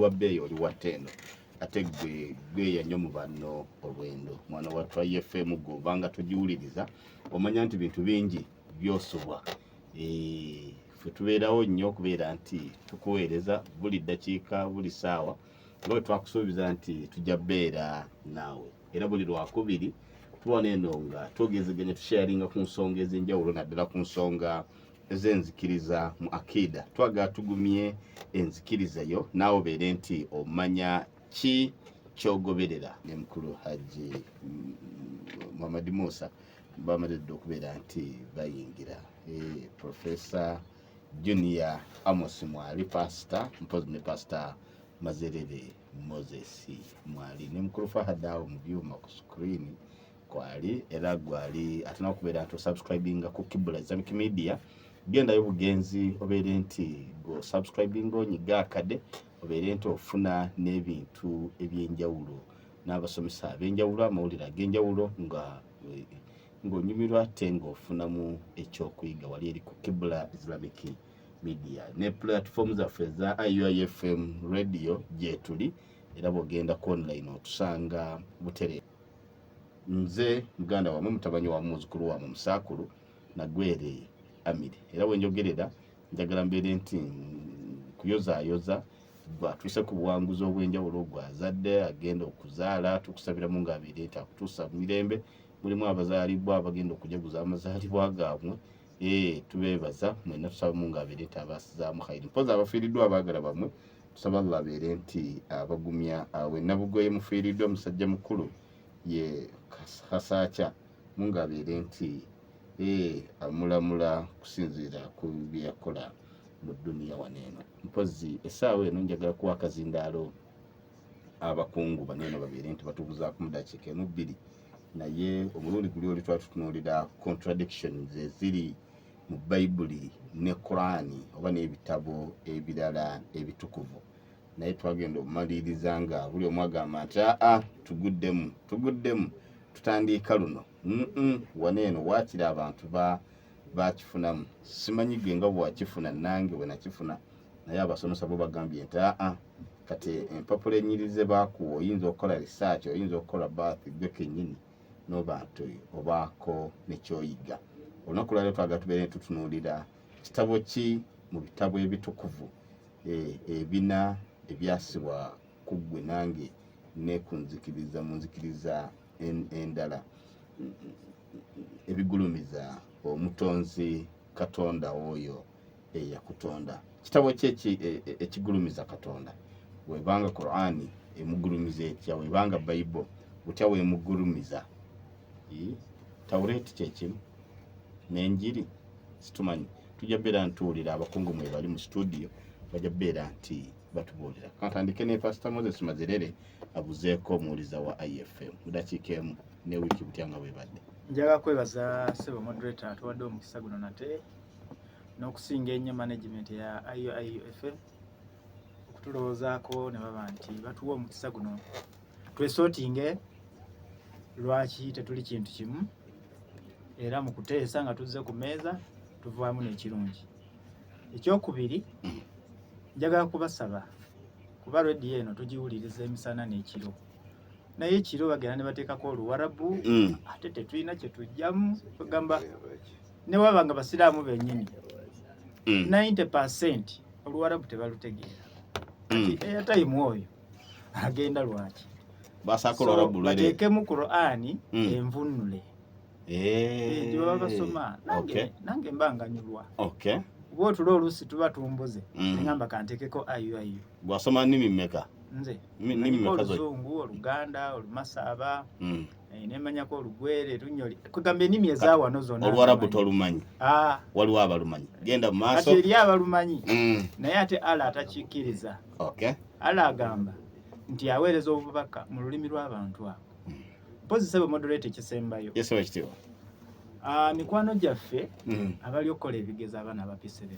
bbeeyi oli watendo ate gwe yanyo mu banno olwendo mwana wa Try FM gobanga tujiwuliriza omanya nti bintu bingi byosobwa ffe tubeerawo nnyo okubeera nti tukuweereza buli ddakiika buli ssaawa nga twakusuubiza nti tujja bbeera naawe era buli lwakubiri tuba neno nga twogezeganya tusharinga ku nsonga ez'enjawulo naddala ku nsonga ez'enzikiriza mu akida twagala tugumye enzikiriza yo naawe obeere nti omanya ki kyogoberera ne mukulu Haji Muhammad Musa bamalidde okubeera nti bayingira Professor Junior Amos Mwali Pasita mpozi ne Pasita Mazerere Moses Mwali ne mukulu Fahadawo mu byuma ku screen kwali era gwali atana okubeera nti subscribinga ku Kibula Islamic Media gendayo bugenzi obeere nti go subscribing onyiga akade obeere nti ofuna n'ebintu ebyenjawulo n'abasomesa ab'enjawulo amawulire ag'enjawulo ng'onyumirwa ate ng'ofunamu ekyokuyiga wali eri ku Kibula Islamic Media ne platform zaffe za IUIFM radio gyetuli era bw'ogenda ku online otusanga butere nze muganda wamwe mutabanyi wa muzukulu wa musaakulu nagwere Amiri era wenjogerera njagala mbeere nti kuyozaayoza gwatuse ku buwanguzi obw'enjawulo gwazadde agenda okuzaala tukusabiramu ng'abeere nti akutuusa mu mirembe mulimu abazaalibwa abagenda okujaguza amazaalibwa gaabwe tubeebaza mwena tusabamu ng'abeere nti abasizaamu khayiri mpozi abafiiriddwa abaagala bamwe tusaba babeere nti abagumya awe nabugoye mufiiriddwa musajja mukulu ye Kasaacha mungabeere nti amulamula kusinziira ku byakola mu dduniya waneeno mpozi essaawa eno njagala kuwa akazindaalo abakungu baneeno babeere nti batubuzaako mu dakiika emu bbiri naye omulundi guli oli twali tutunuulira contradictions eziri mu Bayibuli ne Qurani oba n'ebitabo ebirala ebitukuvu naye twagenda okumaliriza nga buli omu agamba nti tuguddemu tutandiika luno waneeno waakiri abantu bakifunamu simanyi gwe nga bwakifuna nange bwe nakifuna naye abasomesa bo bagambye nti kati empapula enyirize baakuwa oyinza okukola research oyinza okukola bath gwe kennyini noba nti obaako nekyoyiga olunaku lwaleero twagala tubeere tutunuulira kitabo ki mu bitabo ebitukuvu ebina ebyasibwa ku ggwe nange ne kunzikiriza mu nzikiriza endala ebigulumiza omutonzi Katonda oyo eyakutonda kitabo ki ekigulumiza Katonda webanga Qurani emugulumiza etya webanga Bible butya wemugulumiza Tawureti kyekimu n'enjiri situmanyi tujja beera ntuwulira abakungu mwe bali mu studio bajja beera nti batubuulira kantandike ne Pastor Moses Mazerere abuzeeko muwuliza wa IFM mu dakiika emu ne wiiki butya nga bwebadde njaga kwebaza sebo moderator atuwadde omukisa guno nate n'okusinga ennyo management ya IUIFM okutulowoozaako ne baba nti batuwa omukisa guno twesootinge lwaki tetuli kintu kimu era mu kuteesa nga tuzze ku mmeeza tuvaamu n'ekirungi ekyokubiri njagala kubasaba kuba rediyo eno tugiwuliriza emisana n'ekiro naye ekiro bagenda ne bateekako oluwarabu ate tetulina kye tujjamu kugamba ne waba nga basiraamu bennyini 90% oluwarabu tebalutegeera airtime oyo agenda lwaki bateekemu Qur'ani envunule gye baba basoma nange mbanganyulwa oba otulo oluusi tuba tumbuze ngamba kanteekeko IUIU bwasoma nnimi mmeka nze oluzungu oluganda olumasaaba nemanyako olugwere lunyoli kugamba ennimi ezawano zonna olwarabu tolumanyi waliwo abalumanyi genda mu maaso ate eri abalumanyi naye ate Allah atakikkiriza Allah agamba nti aweereza obubaka mu lulimi lw'abantu abo mpozi sebo moderator ekisembayo mikwano gyaffe abali okukola ebigezo abaana abapisere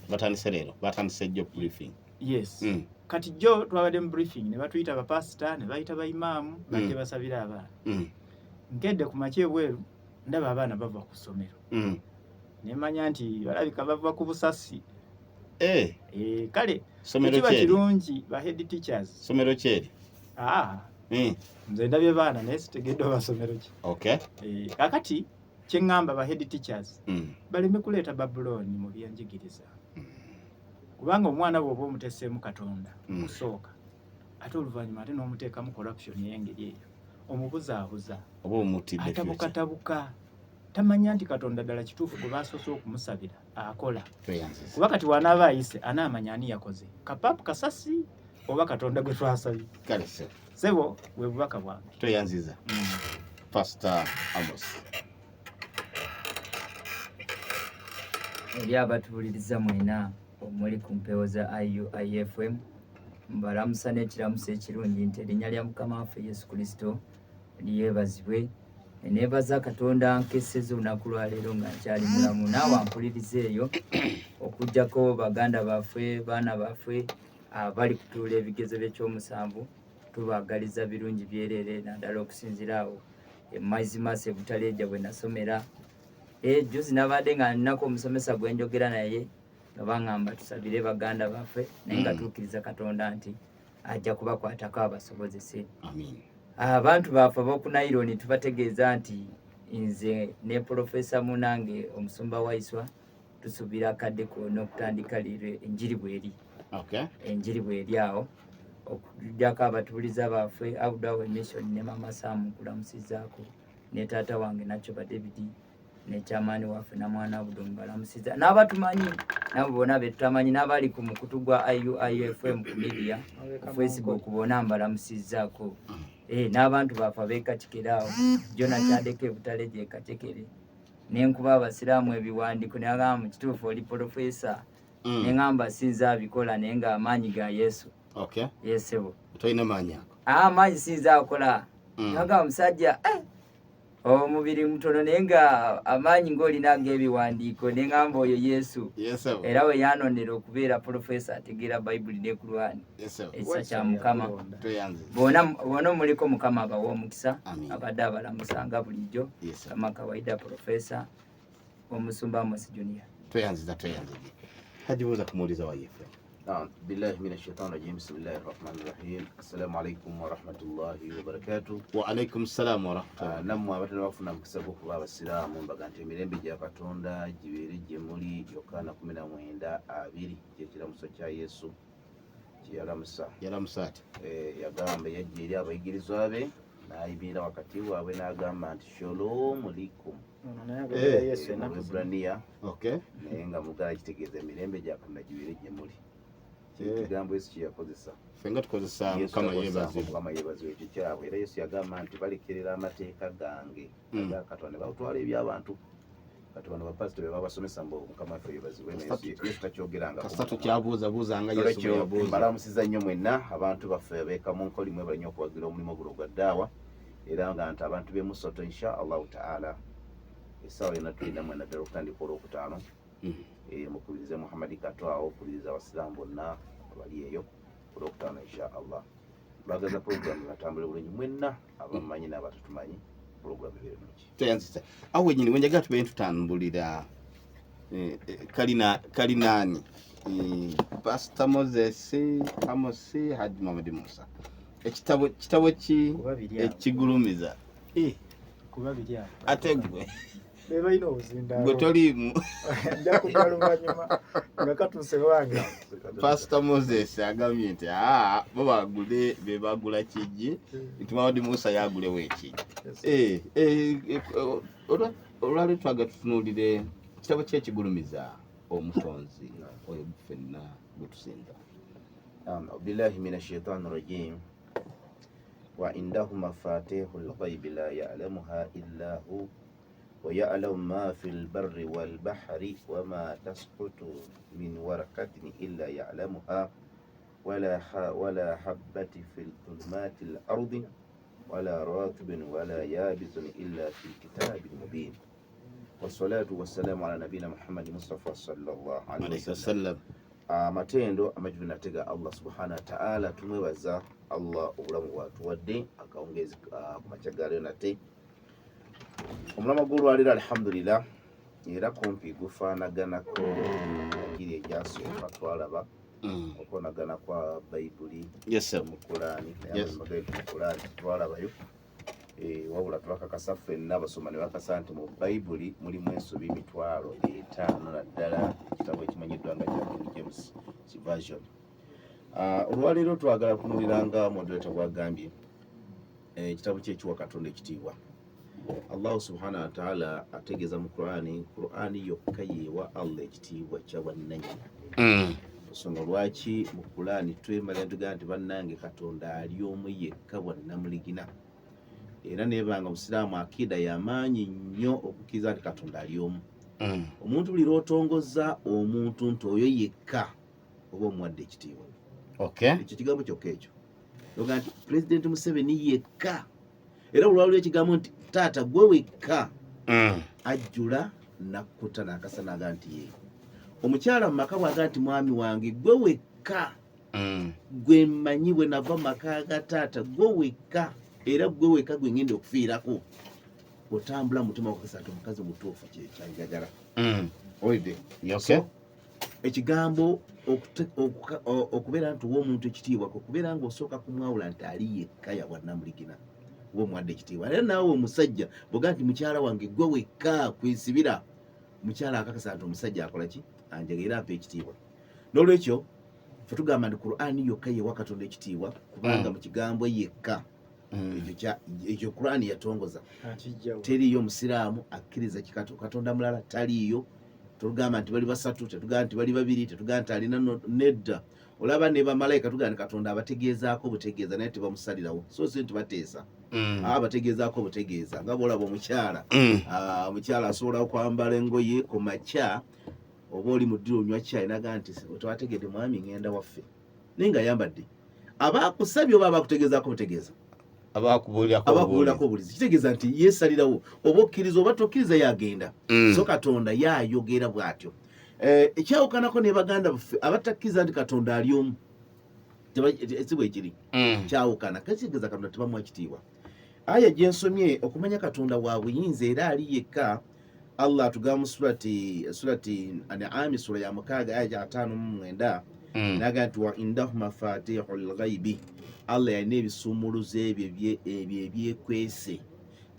batandise job briefing yes kati jo twabadde mu briefing ne batuyita bapasita ne bayita bayimaamu badde basabira abaana nkedde ku makya ebweru ndaba abaana bava ku ssomero nemanya nti balabika bava ku busasi kale Somero cheri. Kirungi ba head teachers. Somero cheri. Nze ndabye baana naye sitegedde basomero ki. Okay. Kakati kyengamba ba head teachers. Baleme kuleeta Babuloni mu byenjigiriza. Kubanga omwana bw'oba omuteseemu Katonda kusooka ate oluvannyuma ate n'omuteekamu corruption y'engeri eyo omubuzaabuza oba omutidde atabukatabuka tamanya nti Katonda ddala kituufu gwe baasoose okumusabira akola. Kuba kati wanaaba ayise anaamanya ani yakoze kapaapu kasasi oba Katonda gwe twasabye. Kale sebo bwe bubaka bwange. Tweyanziza. Pastor Amos. Eri abatuwuliriza mwena omuli ku mpewo za IUIFM mbalamusa n'ekiramuso ekirungi nti erinnya lya Mukama waffe Yesu Kristo lyebazibwe. Neebaza Katonda nkeseza olunaku lwaleero nga nkyali mulamu naawe ampuliriza eyo okuggyako baganda baffe baana baffe abali kutuula ebigezo by'ekyomusanvu tubaagaliza birungi byereere naddala okusinziira awo emazimasa ebutaleeja bwe nasomera. Juzi nabadde nga ninaku omusomesa gwe njogera naye nga baŋŋamba tusabire baganda baffe naye nga tukkiriza Katonda nti ajja kubakwatako abasobozese. Abantu baffe ab'oku Naironi tubategeeza nti nze ne Profesa Munange omusumba Waiswa tusuubira akadde konna okutandika leero enjiri bw'eri. Enjiri bw'eri awo okujjako abatubuliza baffe Abudwawe Mission ne Mama Sam kulamusizaako ne taata wange Nachoba David ne kyamaani waffe na mwana Abudu mbalamusiza n'abatumanyi nabo bonna betutamanyi n'abali ku mukutu gwa IUIFM ku media ku Facebook bonna mbalamusizaako. N'abantu baffe ab'ekakikere awo Jona Kyandeke Butale gye Kacekere n'enkuba abasiraamu ebiwandiiko ne bagamba mu kituufu oli Profesa ne ngamba sinza abikola naye nga amaanyi ga Yesu. Yesebo tolina maanyi amaanyi sinza akola naga omusajja omubiri mutono naye nga amaanyi ng'olina ag'ebiwandiiko ne ngamba oyo Yesu era we yanonera okubeera Profesa ategeera Bayibuli ne Kurani. Ekisa kya Mukama bona muliko Mukama abawa omukisa abadde abalamusanga bulijjo kama kawaida Profesa omusumba Amos Junior. Tweyanziza hajibuuza kumuuliza wa yefe. بالله من الشيطان الرجيم بسم الله الرحمن الرحيم السلام عليكم ورحمة الله وبركاته. وعليكم السلام ورحمة الله. Namwe abatali bafuna mukisa gw'okuba abasiraamu mbaga nti emirembe gya Katonda gibeere gye muli Yokaana 19:2 ky'ekiramuso kya Yesu kye yalamusa ati yagamba yajja eri abayigirizwa be n'ayimirira wakati waabwe n'agamba nti shalom alaikum mu Ebraniya naye nga mugala kitegeeza emirembe gya Katonda gibeere gye muli. Ekigambo Yesu kye yakozesa fenga tukozesa Mukama yeebazibwe ekyo kyabwe era Yesu yagamba nti balekerera amateeka gange aga Katonda bawutwala eby'abantu Katonda bapasita be babasomesa mbu Mukama waffe yeebazibwe Yesu takyogeranga kasita tukyabuuzabuuzanga Yesu bwe yabuuza. Mbalamusiza nnyo mwenna abantu baffe abeekamu nkoli mwe balinyo okuwagira omulimu guno gwa ddaawa era nga nti abantu b'e Musoto insha Allahu taala essaawa yonna tulina mwena ddala okutandika olwokutaano mukubirize Muhammadi Katwawo okubiriza abasiraamu bonna abali eyo olwokutaano insha Allah. Baagaza puroguramu batambule bulungi mwenna abamanyi n'abatatumanyi puroguramu ebeere bulungi. Tweyanziza awo wenyini wenjagala tubeere tutambulira kalinaani Pastor Moses Amos Haji Muhammad Musa ekitabo ki ekigulumiza kuba biri ate gwe bebalina obuzindaalo gwe toliimu ajja kudda luvannyuma nga katuuse wange. Pastor Moses agambye nti bo bagule be bagula kigi nti Muhammad Musa yagulewo ekigi. Olwali twaga tutunuulire kitabo ki ekigulumiza omutonzi oyo ffenna gwe tusinza. billahi minash shaitani rajim wa indahu mafatihul ghaibi la ya'lamuha illa hu wa ya'lamu ma fil barri wal bahri wa ma tasqutu min waraqatin illa ya'lamuha wala habbati fil dhulumatil ardi wala ratibin wala yabisin illa fi kitabin mubin. Wassalatu wassalamu ala nabiyina Muhammad Mustafa sallallahu alaihi wasallam. Amatendo amajjulu natega Allah subhanahu wa ta'ala tumwebaza Allah obulamu bwatuwadde akawungezi ku makyagalo nate omulama gw'olwaliro alhamdulillah era kumpi gufaanaganako enjiri egyasooka twalaba okonagana kwa Bayibuli mu Qur'ani n'amagayibuli mu Qur'ani twalabayo wabula twakakasa ffenna abasoma ne bakasa nti mu Bayibuli mulimu ensobi 5,000 naddala ekitabo ekimanyiddwa nga kya King James version. Olwaleero twagala kunuliranga moderator bwagambye ekitabo ky'ekiwa Katonda ekitiibwa. Allah subhanahu wa ta'ala ategeeza mu Qur'ani yokka yeewa Allah ekitiibwa kya bwannannyini. Nsonga lwaki mu Qur'ani twemalira tugamba nti bannange Katonda ali omu yekka bwannamuligina. Era nebanga Musiraamu akida y'amaanyi nnyo okukkiriza nti Katonda ali omu. Omuntu buli lw'otongozza omuntu nti oyo yekka oba omuwadde ekitiibwa. Ekyo kigambo kyokka ekyo. Oga nti Pulezidenti Museveni yekka. Era olwaliro ekigambo nti taata gwe wekka ajjula nakkuta n'akasa n'aga nti ye. Omukyala mu maka bw'aga nti mwami wange gwe wekka gwe mmanyi bwe nava mu maka ga taata gwe wekka era gwe wekka gwe ngenda okufiirako. Otambula mutima wakakasa nti omukazi mutuufu kyayagala. Owedde ekigambo okubeera nti omuntu ekitiibwa okubeera ng'osooka kumwawula nti ali yekka ya bwannamuligina oba omuwadde ekitiibwa. Era naawe omusajja bw'ogaa nti mukyala wange gwe wekka kwisibira, mukyala akakasa nti omusajja akola ki? Anjagala ampa ekitiibwa. N'olwekyo ffe tugamba nti Qur'ani yokka yeewa Katonda ekitiibwa kubanga mu kigambo yekka ekyo Qur'ani yatongoza. Teriiyo Musiraamu akkiriza Katonda mulala taliiyo. Tugamba nti bali basatu, tetugamba nti bali babiri, tetugamba nti alina nedda. Olaba ne bamalayika tugamba nti Katonda abategeezaako butegeeza naye tebamusalirawo. So si nti bateesa. Abategeezaako butegeeza. Nga bw'olaba omukyala. Omukyala asobola okwambala engoye ku makya oba oli mu ddiro onywa caayi n'agamba nti tewategedde mwami ngenda waffe. Naye ng'ayambadde. Abaakusabye oba abaakutegeezaako butegeeza. Abakubuulirako obulizi kitegeeza nti yeesalirawo oba okkiriza oba tokkiriza yagenda. So Katonda yaayogera bw'atyo. Ekyawukanako ne baganda baffe abatakkiriza nti Katonda ali omu si bwe kiri kyawukana kitegeeza Katonda tebamuwa kitiibwa. Aya gye nsomye okumanya Katonda wa buyinza era ali yekka. Allah atugamba mu surati An'am sura ya 6 aya ya 5-9 naga nti wa indahu mafatihul ghaibi. Allah yalina ebisumuluzo ebyo ebyekwese.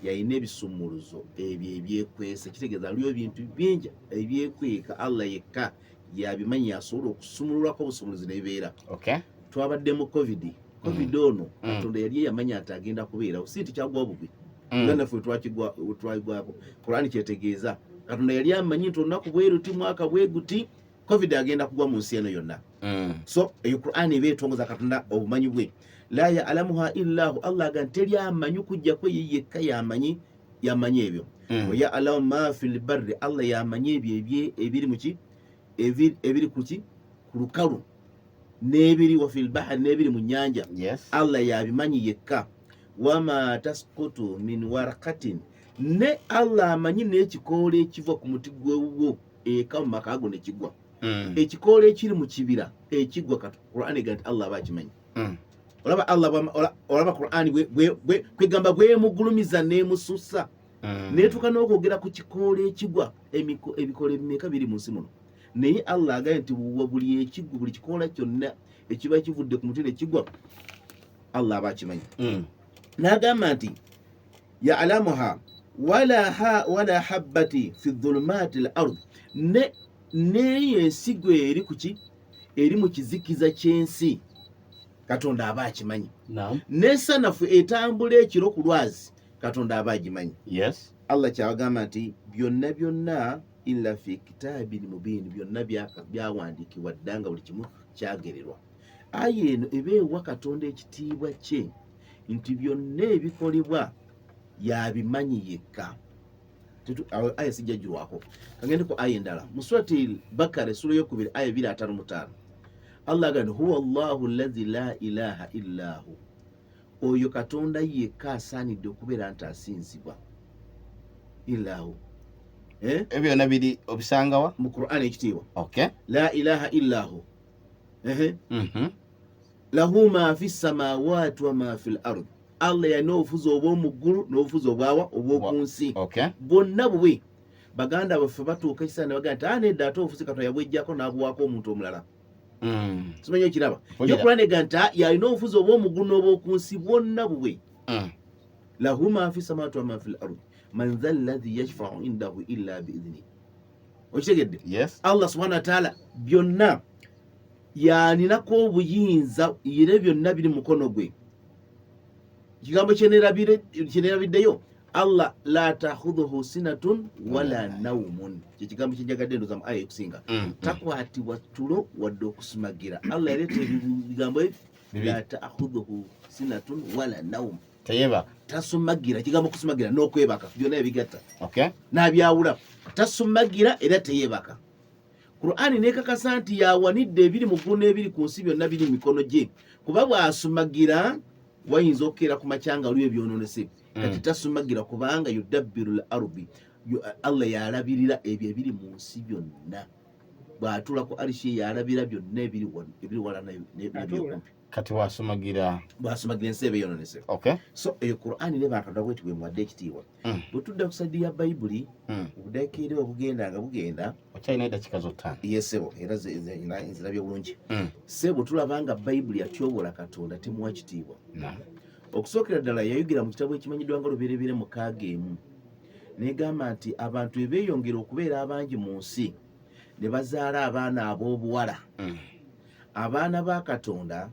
Yalina ebisumuluzo ebyo ebyekwese. Kitegeeza aliwo ebintu bingi ebyekweka Allah yekka yabimanyi asobola okusumululako obusumuluzi ne bibeera. Twabadde mu COVID ono Katonda yali yamanya nti agenda kubeerawo si nti kyagwa bugwi. Uganda ffe twagwako. Qur'ani kyetegeeza Katonda yali amanyi nti olunaku bwe ruti mwaka bwe guti COVID agenda kugwa mu nsi eno yonna. So eyo Qur'ani eba etongoza Katonda obumanyi bwe. La ya'lamuha illahu. Allah aga nti teri amanyi okujja kwe ye yekka yamanyi ebyo. Wa ya'lamu ma fil barri. Allah yamanyi ebyo ebiri mu ki ebiri ku ki ku lukalu n'ebiri wa fil bahri n'ebiri mu nnyanja. Allah yabimanyi yekka. Wama tasqutu min waraqatin. Ne Allah amanyi n'ekikoola ekiva ku muti gw'ewuwo eka mu maka ago ne kigwa. Ekikoola ekiri mu kibira ekigwa Qur'ani ega nti Allah abakimanyi. Olaba Qur'ani kwegamba bwemugulumiza n'emusussa neetuuka n'okwogera ku kikoola ekigwa. Ebikoola ebimeka biri mu nsi muno naye Allah agaye nti buli ekigwa buli kikoola kyonna ekiba kivudde ku muti ne kigwa Allah abakimanyi. N'agamba nti ya'lamuha wala habbati fi dhulumati al-ard. Neyo ensigo eri kuki eri mu kizikiza ky'ensi Katonda aba akimanyi. N'esanafu etambula ekiro ku lwazi Katonda aba agimanyi. Allah kyagamba nti byonna byonna illa fi kitabin mubin. Byonna byawandiikibwa ddanga buli kimu kyagererwa. Aya eno ebeewa Katonda ekitiibwa kye nti byonna ebikolebwa yabimanyi yekka. Aya sijja jirwako. Kagende ku aya endala mu surati Bakara sura y'okubiri aya 2:55. Allah agamba huwa Allahu allazi la ilaha illa hu. Oyo Katonda yekka asaanidde okubeera nti asinzibwa. Illa hu. Ebyo nabiri obisangawa mu Qur'ani ekitiibwa. La ilaha illa hu. Lahu ma fi samawati wa ma fil ard. Allah yalina obufuzi obw'omu ggulu n'obufuzi obw'oku nsi. Bwonna bwe baganda baffe batuuka ekiseera ne bagamba nti nedda ate obufuzi Katonda yabweggyako n'abuwaako omuntu omulala. simanyi okiraba yo Qur'an eganta yalina obufuzi obw'omugulu obw'okunsi bwonna bwe lahu ma fi samawati wa ma fil ardi man dha alladhi yashfa'u indahu illa bi'idhnihi okitegedde Allah subhanahu wa ta'ala byonna yaninako obuyinza era byonna biri mukono gwe kigambo kyenerabiddeyo Allah la takhudhuhu sinatun wala naumun kigambo kyenjagadde ndoza mu aya ekusinga takwatibwa tulo wadde okusumagira Allah yaleta ebigambo la takhudhuhu sinatun wala naum tasumagira kigambo kusumagira n'okwebaka byonna ebigatta n'abyawula tasumagira era teyebaka Qur'ani nekakasa nti yawanidde ebiri mu ggulu n'ebiri ku nsi byonna biri mu mikono gye kuba bw'asumagira wayinza okukeera ku makyanga olwo ebyonoonese kati tasumagira kubanga yudabbiru al-ardi Allah yalabirira ebyo ebiri mu nsi byonna bw'atuula ku arishi yalabira byonna ebiri wala n'ebyokumpi kati bw'asumagira ensi eba eyonoonese so eyo Qur'ani ne bakadda bweti bwe muwadde ekitiibwa bwe tudda ku sadi ya Bayibuli obudakiire obugenda nga bugenda okyalina eddakiika z'ottaano yesebo era nzirabye bulungi sebo tulaba nga Bayibuli yatyobola Katonda temuwa kitiibwa okusookera ddala yayogera mu kitabu ekimanyiddwa nga Lubereberye 6 negamba nti abantu ebeeyongera okubeera abangi mu nsi ne bazaala abaana ab'obuwala abaana ba Katonda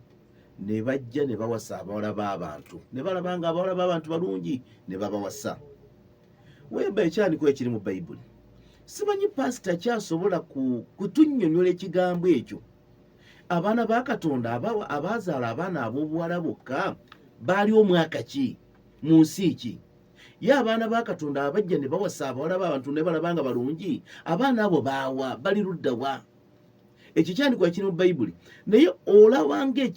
ne bajja ne bawasa abawala b'abantu ne balaba nga abawala b'abantu balungi ne babawasa weba ekyandiko ekiri mu Bayibuli simanyi pasita kyasobola kutunnyonnyola ekigambo ekyo abaana ba Katonda abazaala abaana ab'obuwala bokka baali omwaka ki mu nsi ki ye abaana ba Katonda abajja ne bawasa abawala b'abantu ne balaba nga balungi abaana abo baawa bali luddawa ekyo kyandikwa kiri mu Bayibuli naye olawanga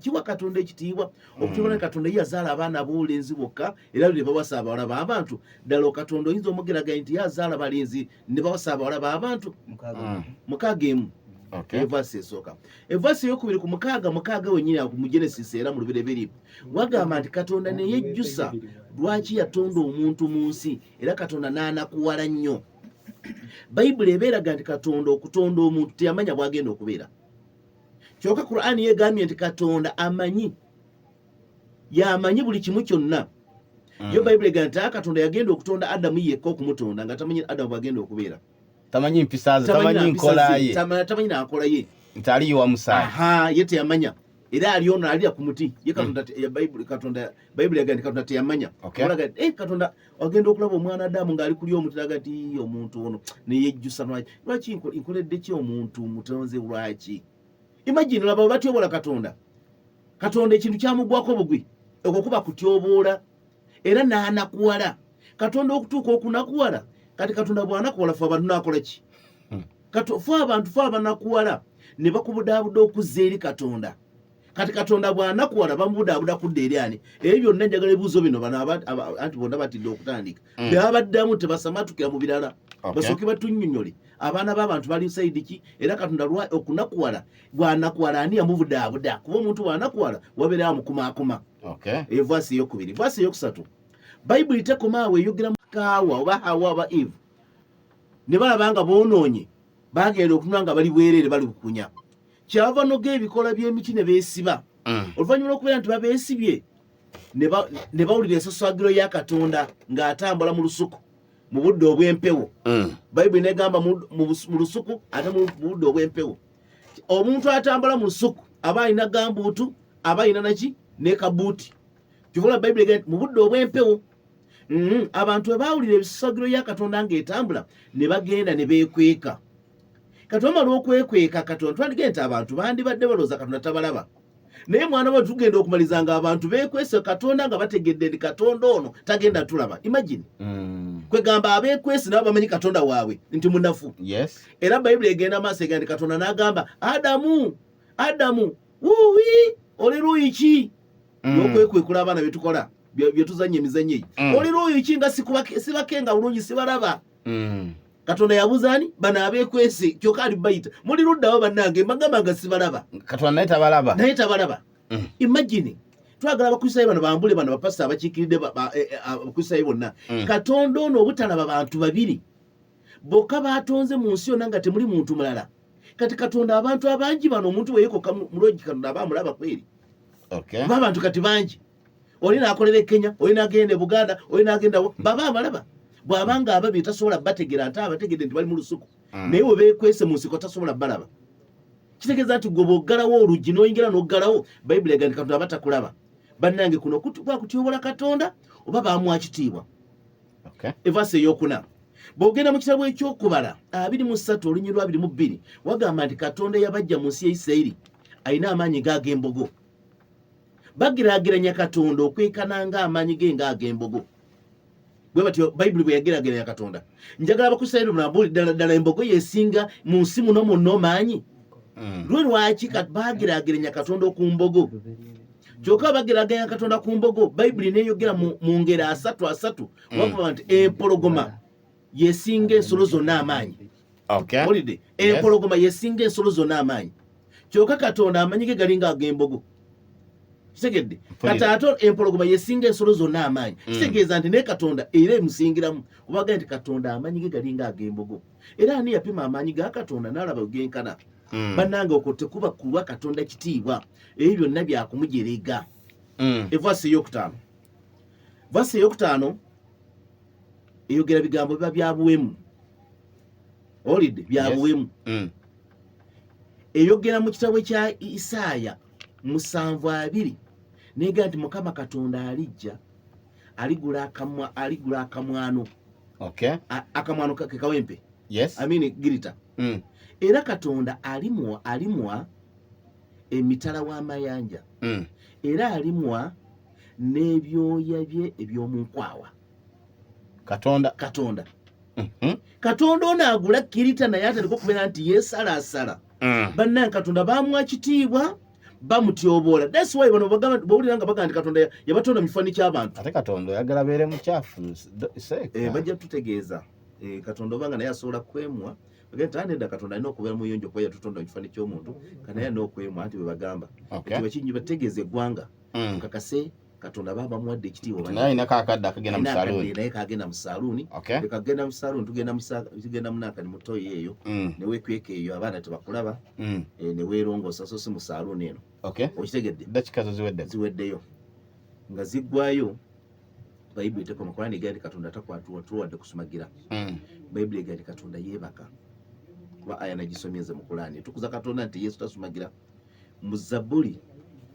kiwa Katonda ekitiibwa okutibona Katonda ye yazaala abaana ab'obulenzi bokka era ne bawasa abawala b'abantu ddala Katonda oyinza omugeraganya nti yazaala balenzi ne bawasa abawala b'abantu 6 evasi esooka evasi eyokubiri ku 6 wenyini mu Genesis era mu Lubereberye wagamba nti Katonda ne yejjusa lwaki yatonda omuntu mu nsi era Katonda n'anakuwala nnyo Bayibuli ebeeraga nti Katonda okutonda omuntu teyamanya bwagenda okubeera kyokka Qur'ani yegambye nti Katonda amanyi yamanyi buli kimu kyonna yo Bayibuli egamba nti Katonda yagenda okutonda Adamu yekka okumutonda nga tamanyi Adamu bwagenda okubeera tamanyi mpisa ze tamanyi nkola ye tamanyi nakola ye nti aliyo wa musaayi ye teyamanya era ali ono alira ku muti ye Katonda ya Bayibuli egamba nti Katonda teyamanya olaga Katonda agenda okulaba omwana Adamu ng'ali kuli omuti agati omuntu ono ne yejjusa lwaki nkoledde ki omuntu mutonze lwaki imagine laba batyobola Katonda ekintu kyamugwako obugwi okwo kuba kutyoboola era n'anakuwala Katonda okutuuka okunakuwala kati Katonda bw'anakuwala fe abantu nakola ki fe abantu fe abanakuwala ne bakubudaabuda okuzza eri Katonda kati Katonda bw'anakuwala bamubudaabuda kudda eri ani ebyo byonna njagala ebibuuzo bino bano anti bonna batidde okutandika byabaddamu tebasamatukira mu birala basooke batunnyonnyole abaana b'abantu bali sayidi ki era Katonda okunakuwala bw'anakuwala ani yamubudaabuda kuba omuntu bw'anakuwala wabeera amukumaakuma evasi eyokubiri vasi eyokusatu Bayibuli tekomaawo eyogera mu Kaawa oba Hawa oba Eve ne balaba nga boonoonye bagenda okunywa nga bali bwereere bali bukunya kyava noga ebikola by'emiti ne beesiba oluvannyuma lw'okubeera nti babeesibye ne bawulira ensasagiro ya Katonda ng'atambula mu lusuku mu budde obw'empewo Bayibuli negamba mu lusuku ate mu budde obw'empewo omuntu atambula mu lusuku aba alina gambuutu aba alina naki ne kabuuti kyovula Bayibuli egamba mu budde obw'empewo abantu abawulira ebisasagiro ya Katonda ng'etambula ne bagenda ne beekweka Katonda olw'okwekweka Katonda twandigenda nti abantu bandibadde balooza Katonda tabalaba naye mwana wa tugenda okumaliza nga abantu beekwese Katonda nga bategedde nti Katonda ono tagenda tulaba imagine kwegamba abeekwese nabo bamanyi Katonda waabwe nti munafu era Bayibuli egenda maaso egenda nti Katonda n'agamba Adamu wuuwi oli luuyi ki n'okwekwekula abaana betukola byetuzanya emizannyo eyo oli luuyi ki nga sibakenga bulungi sibalaba Katonda yabuuza ani bano abeekwese kyokka ali bayita muli luddawo bannange mbagamba nga sibalaba Katonda naye tabalaba imagine twagala abakristaayo bano bambule bano bapasita abakiikiridde abakristaayo bonna Katonda ono obutalaba bantu babiri bokka batonze mu nsi yonna nga temuli muntu mulala kati Katonda abantu abangi bano omuntu weyekoka mulungi Katonda abamulaba kweri. Okay. Abantu kati bangi. Oli nakolera Kenya, oli nagenda Buganda, oli nagenda baba abalaba. Bwabanga ababi tasobola bategera ate abategedde nti bali mu lusuku. Naye we beekwese mu nsiko tasobola balaba. Kitegeeza nti gwe bw'oggalawo oluggi n'oyingira n'oggalawo Bayibuli egamba nti Katonda batakulaba. Bannange kuno kutyobola Katonda oba baamuwa kitiibwa. Okay. Evasi eyokuna. Bw'ogenda mu kitabo ekyokubala 23 olunyiriri 22 wagamba nti Katonda yabajja mu nsi ya Isirayiri alina amaanyi g'ag'embogo. Bagiraageranya Katonda okwekananga amaanyi ge ng'ag'embogo. Bwe batyo Bayibuli bwe yagiraageranya Katonda. Njagala Abakusirayiri buli ddala embogo yesinga mu nsi muno muno maanyi. Lwaki bagiraageranya Katonda ku mbogo? Kyokka bagiraageranya Katonda ku mbogo Bayibuli neeyogera mu ngero asatu wagamba nti empologoma yesinga ensolo zonna amaanyi. Okay. Olidde empologoma yesinga ensolo zonna amaanyi. Kyokka Katonda amanyi ge galinga ag'embogo. Kitegedde kati ate empologoma yesinga ensolo zonna amaanyi. Kitegeeza nti ne Katonda era emusingiramu kubaga nti Katonda amanyi ge galinga ag'embogo. Era ani yapima amaanyi ga Katonda n'alaba genkana. Bannange okwo tekuba kuwa Katonda kitiibwa. Ebyo byonna byakumujerega. Evasi eyokutaano. Vasi eyokutaano eyogera bigambo biba byabuwemu. Olidde byabuwemu. Eyogera mu kitabo kya Isaaya 7:2 nega nti Mukama Katonda alijja aligula akamwano. Okay. Akamwano ke kawempe. Yes. I mean girita. Era Katonda alimwa emitala w'amayanja. Era alimwa n'ebyoya bye eby'omunkwawa. Katonda. Katonda ono agula kirita naye ataliko kubeera nti yeesalaasala. Bannange Katonda baamuwa kitiibwa bamutyoboola. That's why bano bawulira nga bagamba nti Katonda yabatonda mu kifaananyi ky'abantu. Ate Katonda oyagala beere mukyafu. Seka. Bajja tutegeeza. Katonda obanga naye asobola kwemwa. Bagenda tanenda Katonda alina okubeera muyonjo kuba yatutonda mu kifaananyi ky'omuntu. Kana naye n'okwemwa anti bwe bagamba. Okay. Bakinyi bategeeze eggwanga. Kakase Katonda baba muwadde ekitiibwa. Naye ina kakadde akagenda mu saluuni. Naye kagenda mu saluuni. Okay. Kagenda mu saluuni tugenda mu nankani mutoyi eyo. Ne weekweka eyo abaana tebakulaba. Ne weerongoosa so si mu saluuni eno. Okay. Okitegedde? Dakika zo ziweddeyo. Nga ziggwayo Bayibuli tekoma Qur'ani egenda Katonda takwatuwadde kusumagira. Bayibuli egenda Katonda yeebaka. Kuba aya nagisomyeze mu Qur'ani. Tukuza Katonda nti Yesu tasumagira. Mu Zabbuli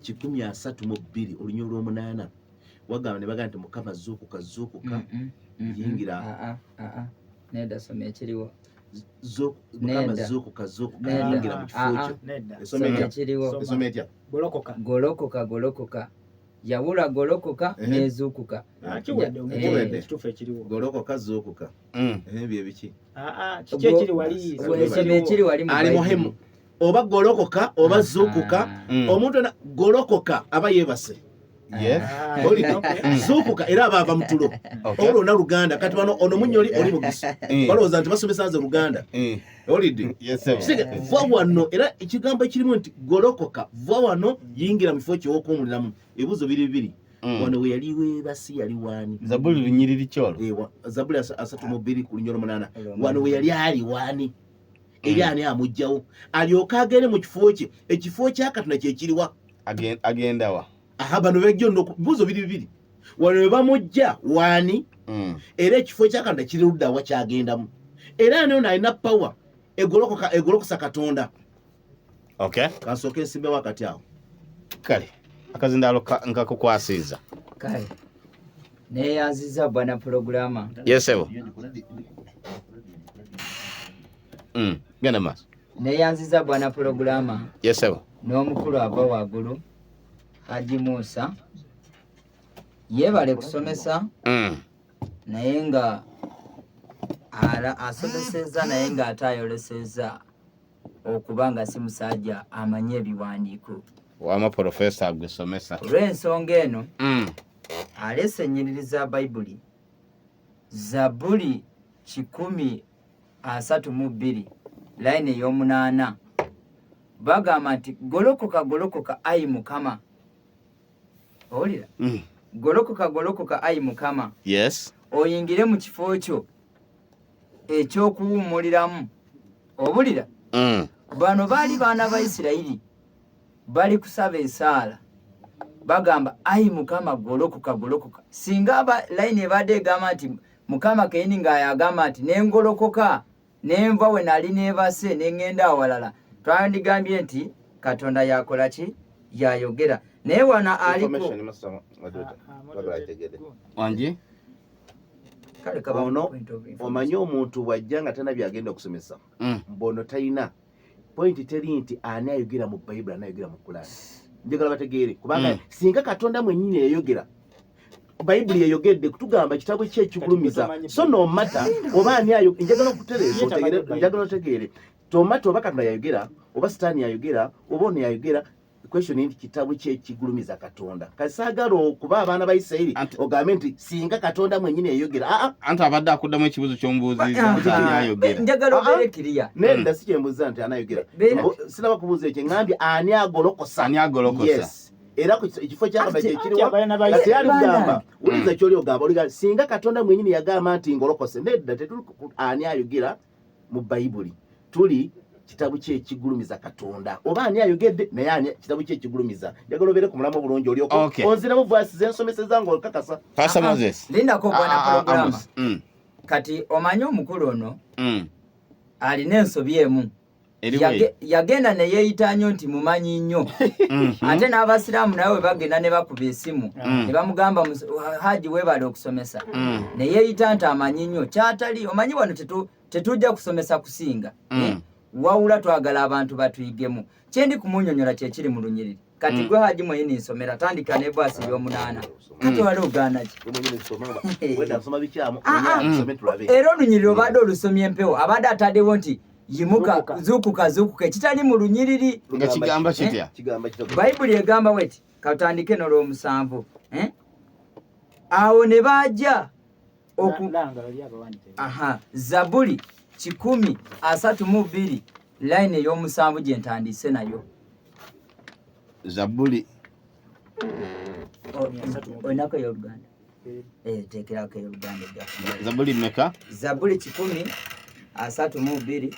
132 olunyiriri 8 wagamba ne bagamba nti Mukama zuukuka yingira. Neda some ekiriwo. Mukama zuukuka yingira mu kifo kyo. Esome etya? Golokoka. Yawula golokoka nezuukuka. Kiwedde. Golokoka zuukuka. Bye biki? Kiki ekiri wali? Ekiri wali mu ali muhimu. Oba golokoka oba zuukuka. Omuntu na golokoka aba yeebase. Yes. Zuukuka era abaava mu tulo. Olwo Luganda kati bano ono munyoli oli mugisi. Balowooza nti basomesanze Luganda. Olidde. Yes sir. Vwa wano era ekigambo ekirimu nti golokoka vwa wano yingira mu kifo ky'okuwumuliramu. Ebibuuzo bibiri. Wano we yali weebasi yali waani? Zabbuli lunyiriri kyolo. Zabbuli 32 ku lunyiriri 8. Wano we yali ali waani? Eri ani amugjawo alyoka agende mu kifo kye. Ekifo kya Katonda kye kiriwa? Agenda wa? Bano bejjo buuzo bibiri. Wano we bamujja waani? Era ekifo kya Katonda kiri ludda wa kyagendamu. Era ano alina power egolokosa Katonda. Okay. Kansooke nsimbe wakati awo. Kale akazindaalo nkakukwasiza. Kale neeyanziza bwana pulogulama. Yes sir. Genda maaso. Neeyanziza bwana pulogulama. Yes sir. N'omukulu ava waggulu Haji Musa yeebale kusomesa naye nga asomeseza naye nga ate ayoleseza okuba nga si musajja amanye ebiwandiiko. Wama profesa agusomesa. Olw'ensonga eno alese ennyiriri za Bayibuli Zabbuli 132 layini ey'omunaana bagamba nti golokoka ayi Mukama. Owulira? Golokoka ayi Mukama. Yes. Oyingire mu kifo kyo ekyokuwummuliramu. Owulira? bano baali baana ba Isirayiri bali kusaba esaala bagamba ayi Mukama golokoka singa aba line ebadde egamba nti Mukama kayini ng'ayagamba nti nengolokoka nenva we nali neebase nengenda awalala twandigambye nti Katonda yakola ki yayogera naye wana aliko wangi ono omanyi omuntu wajja nga tana byagenda okusomesa mbono talina point teri nti ani ayogera mu Bayibuli ani ayogera mu Kurani njagala bategeere kubanga singa Katonda mwennyini yayogera Bayibuli yayogedde kutugamba kitabo kye kigulumiza so no matter oba ani ayo njagala okutereeza njagala otegeere tomata oba Katonda yayogera oba Sitaani yayogera oba ono yayogera question nti kitabo kye kigulumiza Katonda kasaagala okuba abaana ba Isirayiri ogambe nti singa Katonda mwennyini yayogera anti abadde akuddamu ekibuzo ky'omubuuziza ani ayogera njagala obeere kiriya nenda si kyembuuza nti ani ayogera sinaba kubuuza ekyo ngambye ani agolokosa yes era ekifo kyagamba kyekiriwa kati yali kugamba uliza kyoli ogamba oliga singa Katonda mwennyini yagamba nti ngolokose nedda tetuli ani ayogera mu Bayibuli tuli kitabu kye kigulumiza Katonda oba ani ayogedde naye ani kitabu kye kigulumiza njagala obeere ku mulamu bulungi olyoko onziramu voice zensomeseza nga okakasa Pastor Moses lindako bwana programa kati omanyi omukulu ono alina ensobi emu yagenda ne yeeyita nnyo nti mumanyi nnyo ate n'abasiraamu nawe we bagenda ne bakuba esimu ne bamugamba Haji weebale okusomesa ne yeeyita nti amanyi nnyo kyatali omanyi wano tetujja kusomesa kusinga wawula twagala abantu batuyigemu kyendi kumunyonyola kyekiri mu lunyiriri kati gwe Haji mwennyini nsomera tandika ne bwasi y'omunaana kati wali ogaana ki era olunyiriri obadde olusomye empewo abadde ataddewo nti yimuka zuukuka ekitali mu lunyiriri nga kigamba kitya Bayibuli egamba weti katandike n'olw'omusanvu awo ne bajja Zabuli 132 line ey'omusanvu gye ntandise nayo Zabuli oinako ey'Oluganda teekerako ey'Oluganda Zabuli mmeka Zabuli 132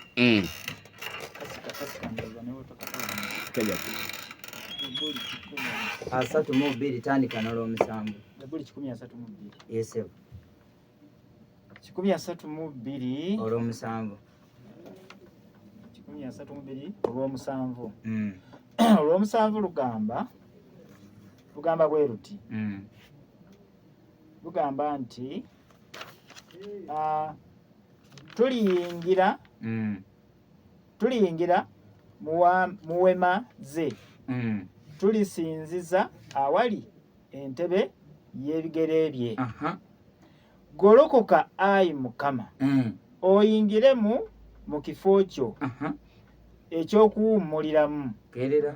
32 tandika n'olw'omusanvu Zabuli 132 yesebo 132 olw'omusanvu 132 olw'omusanvu olw'omusanvu lugamba bwe luti lugamba nti tuliyingira mu wema ze tulisinziza awali entebe y'ebigere bye golokoka ayi Mukama oyingire mu kifo kyo ekyokuwummuliramu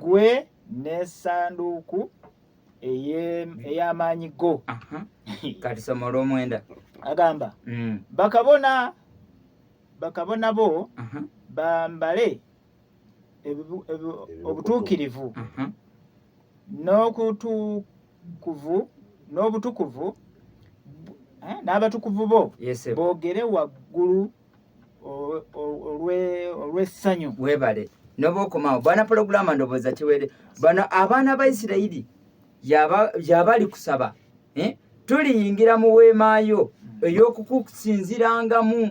gwe n'essanduuku ey'amaanyi go kati soma olw'omwenda agamba bakabona bo bambale obutuukirivu n'obutukuvu n'abatukuvu bo boogere waggulu olw'essanyu weebale noba okomawo bwana pulogulama ndowooza kiwere bano abaana ba Isirayiri yabali kusaba tuliyingira mu weemaayo ey'okukusinzirangamu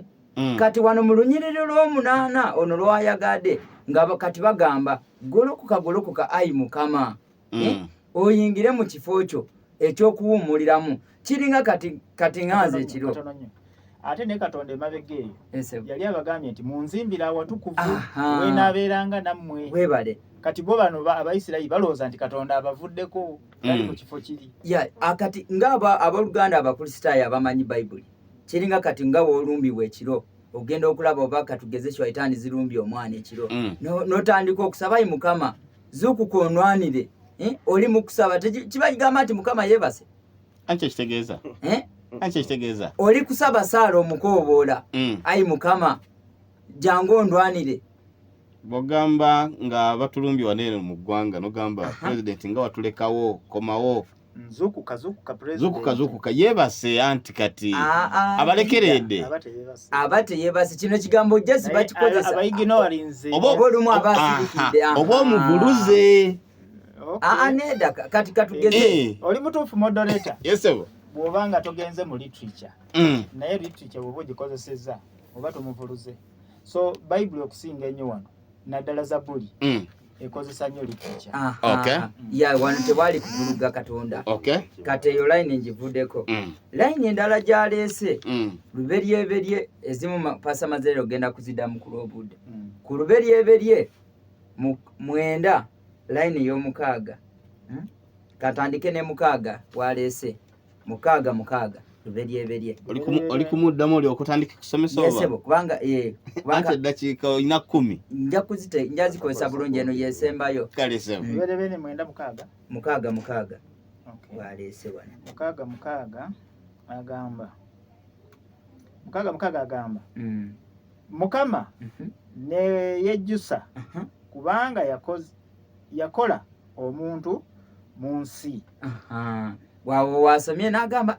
kati wano mu lunyiriri lw'omunaana ono lwayagadde nga kati bagamba golokoka ayi Mukama oyingire mu kifo kyo ekyokuwummuliramu kiringa kati nganze ekiro ate ne Katonda emabega eyo yali abagambye nti munzimbira awatukuvu wenaabeeranga nammwe weebale kati bo bano Abayisirayiri balowooza nti Katonda abavuddeko ali mu kifo kiri akati nga abooluganda abakristaayo abamanyi Bayibuli kiringa kati nga woolumbibwa ekiro ogenda okulaba oba katugeze shwaitaani zirumbye omwana ekiro n'otandika okusaba ayi Mukama zuukuka onwanire oli mu kusaba kibagamba nti Mukama yeebase anti ekitegeeza oli kusaba saala omukooboola ayi Mukama jangu ondwanire bw'ogamba nga batulumbye waneeno mu ggwanga n'ogamba pulezidenti nga watulekawo komawo zukuka yebase anti kati abalekeredde abate yebase kino kigambo jazzi bakikozesa abayigino walinze oba olumu abasirikidde oba omuguluze neda kati katugeze oli mutuufu moderator yesebo bw'obanga togenze mu literature naye literature bw'oba ogikozesezza oba tomuvuluze so Bible okusinga ennyo wano naddala Zabuli ekozesa nnyo literature wano tewali kuguluga Katonda kati eyo line ngivuddeko line endala gyaleese luberyeberye ezimu Pastor Mazere ogenda kuziddamu ku lw'obudde ku luberyeberye mwenda line y'omukaaga katandike ne mukaaga waleese mukaaga luberyeberye oli kumuddamu oli okutandika kusomesa oba yesebo kubanga eddakiika olina 10 nja zikozesa bulungi eno yesembayo kale sebo luberyeberye mwenda mukaaga waleese wano mukaaga agamba Mukama ne yejjusa kubanga yakola omuntu mu nsi. Waawo wasomye n'agamba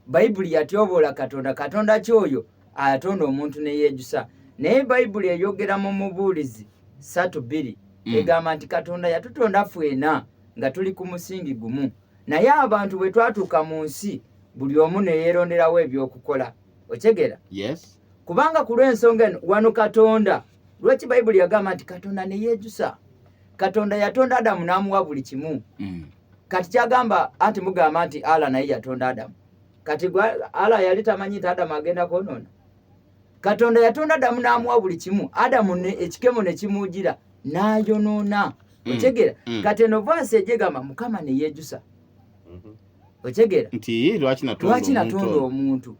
Bayibuli yatyoboola Katonda kyoyo atonda omuntu ne yejjusa. Naye Bayibuli eyogera mu Mubuulizi 3:2 egamba nti Katonda yatutonda ffena nga tuli ku musingi gumu. Naye abantu bwe twatuuka mu nsi buli omu ne yeeronderawo ebyokukola. Okegera? Yes. Kubanga ku lw'ensonga eno wano Katonda lwaki Bayibuli yagamba nti Katonda ne yejjusa. Katonda yatonda Adamu n'amuwa buli kimu. Kati kyagamba anti mugamba nti Allah naye yatonda Adamu. Kati Allah yali tamanyi nti Adamu agenda kwonoona. Katonda yatonda Adamu n'amuwa buli kimu. Adamu ekikemo ne kimuugira n'ayonoona. Okegera? Kati eno vaasi ejegamba Mukama ne yejjusa. Okegera? Nti lwaki natonda omuntu.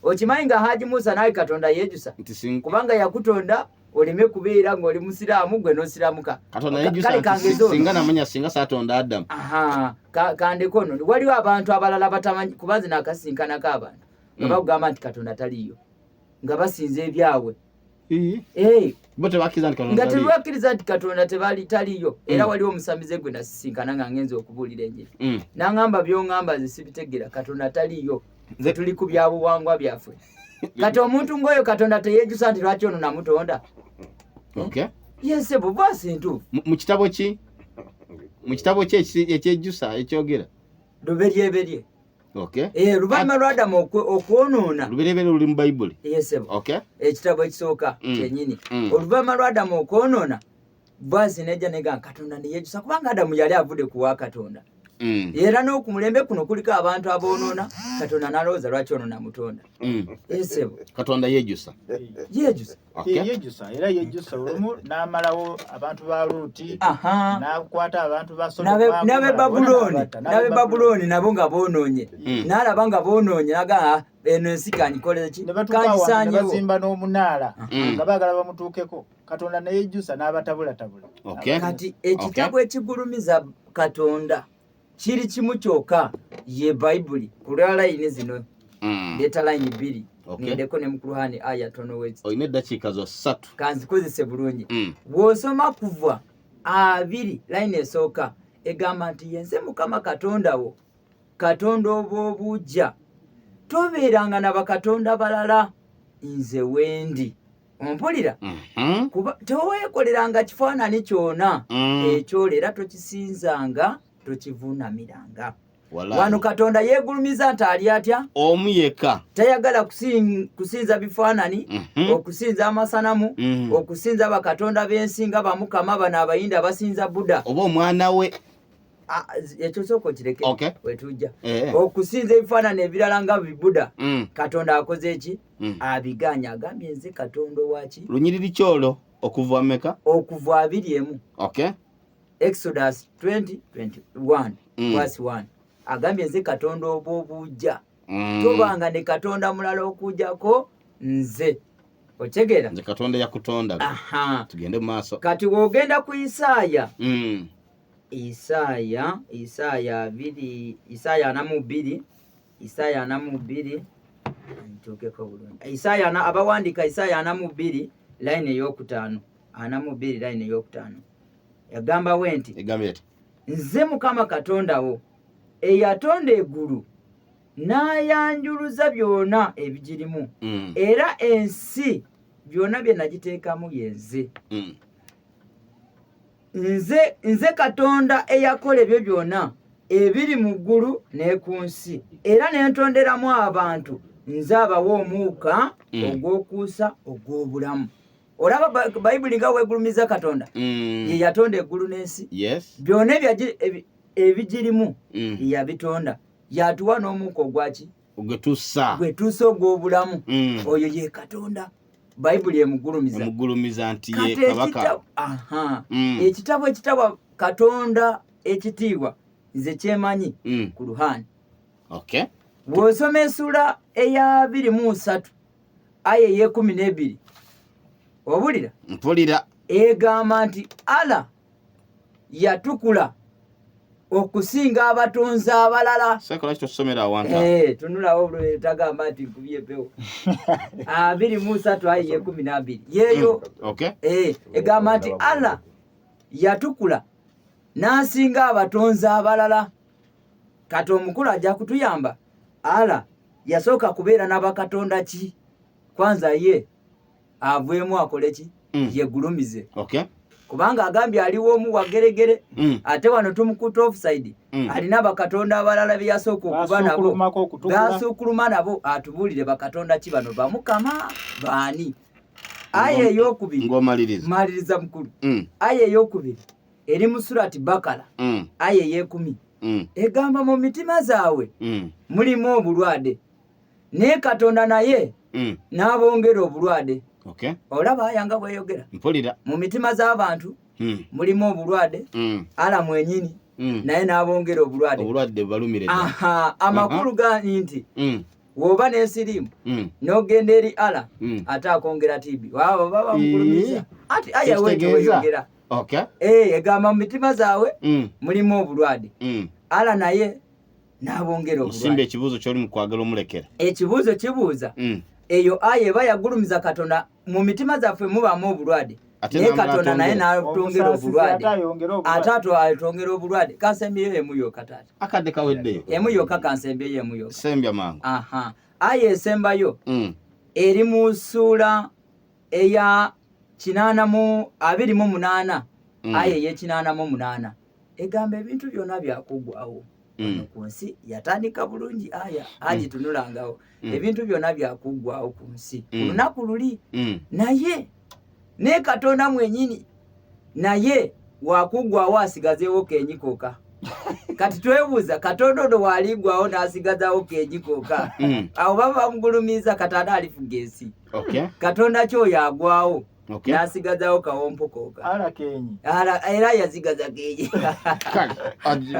Okimanyi nga Haji Musa naye Katonda yejjusa. Kubanga yakutonda oleme kubeera ng'oli musiraamu gwe n'osiraamuka. Katonda yejjusa singa namanya singa satonda Adamu. Kandeko ono waliwo abantu abalala batamanyi kubanze n'akasinkanako abantu nga bagamba nti Katonda taliyo nga basinza ebyabwe. Bo tebakkiriza nti Katonda taliyo. Nga tebakkiriza nti Katonda taliyo. Era waliwo omusamize gwe nasisinkana nga ngenze okubuulira enjiri. N'angamba by'ongamba nze sibitegera Katonda taliyo. Nze tuli ku byabuwangwa byaffe. Kati omuntu ng'oyo Katonda teyejjusa nti lwaki ono namutonda. Okay. Yes, bwasi ntuufu. Mu kitabo ki? Mu kitabo ki ekyejjusa ekyogera? Luberyeberye. Okay. Luvannyuma lwa Adamu okwonoona. Luberyeberye luli mu Bayibuli. Yes. Okay. Ekitabo ekisooka kyennyini. Oluvannyuma lwa Adamu okwonoona bwasi nejja negamba Katonda ne yejjusa kubanga Adamu yali avudde ku wa Katonda. Era n'okumulembe kuno kuliko abantu aboonoona Katonda n'alowooza lwaki ono namutonda. Esebo. Katonda yejjusa. Yejjusa. Yejjusa era yejjusa olumu n'amalawo abantu ba Luuti n'akwata abantu ba Sodomu n'abe Babuloni nabo nga boonoonye. N'alaba nga boonoonye n'agamba eno ensi kanyikolere ki kanyisaanyewo. Ne bazimba n'omunaala nga baagala bamutuukeko. Katonda ne yejjusa n'abatabulatabula. Kati ekitabo ekigulumiza Katonda kiri kimu kyokka ye Bayibuli ku lwa layini zino leeta layini 2 ngendeko ne mu Kuruhani aya tono wezi oyina eddakiika zo 3 kanzikozese bulungi bw'osoma kuva 2 layini esooka egamba nti yenze Mukama Katonda wo Katonda oba obujja tobeeranga na bakatonda balala nze wendi ompulira kuba teweekoleranga kifaananyi kyona ekyo era tokisinzanga tokivuunamiranga. Wano Katonda yeegulumiza nti ali atya? Omu yekka. Tayagala kusinza bifaananyi, okusinza amasanamu, okusinza bakatonda b'ensi nga bamukama bano abayindi abasinza Buddha. Oba omwana we. Ekyo sooka okireke wetujja. Okusinza ebifaananyi ebirala nga Buddha. Katonda akoze eki? Abiganya agambye nze Katonda waki? Lunyiriri kyolo okuva mmeka? Okuva 21. Exodus 20:21 verse 1 agambye nze Katonda oba obujja tobanga ne Katonda mulala okujjako nze. Okegera? Nze Katonda yakutonda. Tugende mu maaso. Kati wogenda ku Isaaya 42 ntukeko bulungi. Isaaya abawandiika Isaaya 42 line ey'okutaano 42 line ey'okutaano yagamba we nti egambye eti nze Mukama Katonda wo eyatonda eggulu n'ayanjuluza byonna ebigirimu era ensi byonna bye nagiteekamu yenze. Nze Katonda eyakola ebyo byonna ebiri mu ggulu ne ku nsi, era ne ntonderamu abantu nze abawa omwuka ogw'okuusa ogw'obulamu. Olaba Bayibuli nga weegulumiza Katonda ye yatonda eggulu n'ensi, byonna ebigirimu yabitonda, yatuwa n'omwuka ogwaki gwetuusa ogw'obulamu. Oyo ye Katonda. Bayibuli emugulumiza nti ye kabaka. Ekitabo Katonda ekitiibwa nze kyemanyi ku Luhani. Bw'osoma essula eya 23 aya ey'12 obulira mpulira egamba nti Allah yatukula okusinga abatonzi abalala. Sekola kito somera awantu. Tunulawo bwe tagamba nti nkubye pewo. 23 aya ey'12 yeeyo. Egamba nti Allah yatukula n'asinga abatonzi abalala. Kati omukulu ajja kutuyamba. Allah yasooka kubeera n'abakatonda ki? Kwanza ye avuemu akole ki? Yeggulumize. Kubanga agambye aliwo omu wageregere, ate wano tumukuta offside, alina bakatonda abalala bye yasooka okuba nabo, basukuluma nabo. Atubuulire bakatonda ki bano? Bamukama baani? Aya ey'okubiri, maliriza mukulu. Aya ey'okubiri eri mu surati Bakara aya ey'ekumi egamba mu mitima zaabwe mulimu obulwadde, naye Katonda naye n'abongera obulwadde. Olaba ayanga bweyogera mu mitima z'abantu mulimu obulwadde, Allah mwenyini naye n'abongera obulwadde. Amakulu gani nti woba n'ensirimu n'ogenda eri Allah ate akongera tibi, waba baba mugulumiza. Ati aya weyogera egamba mu mitima zaabwe mulimu obulwadde, Allah naye n'abongera obulwadde. Simba ekibuuzo ky'oli mu kwagala omulekera. Ekibuuzo kibuuza eyo aya eba yagulumiza Katonda mu mitima zaffe mubamu obulwadde, naye Katonda naye n'atongera obulwadde, ate atongera obulwadde. Kansembyeyo emu yokka taata. Akadde kaweddeyo. Emu yokka kansembyeyo emu yokka. Sembya mangu. Aya esembayo eri mu ssuula eya 28 aya ey'e88 egamba ebintu byonna byakuggwawo. Wano ku nsi yatandika bulungi aya agitunulangawo. Ebintu byonna byakuggwawo ku nsi ku lunaku luli, naye ne Katonda mwenyini naye wakuggwawo asigazeewo kenyikoka. Kati twebuuza Katonda ono waaliggwawo n'asigazawo kenyikoka, awo baba bamugulumiza Katonda alifuga ensi. Katonda kyoyo agwawo n'asigazawo kawompo kooka. Era yazigaza kenyi.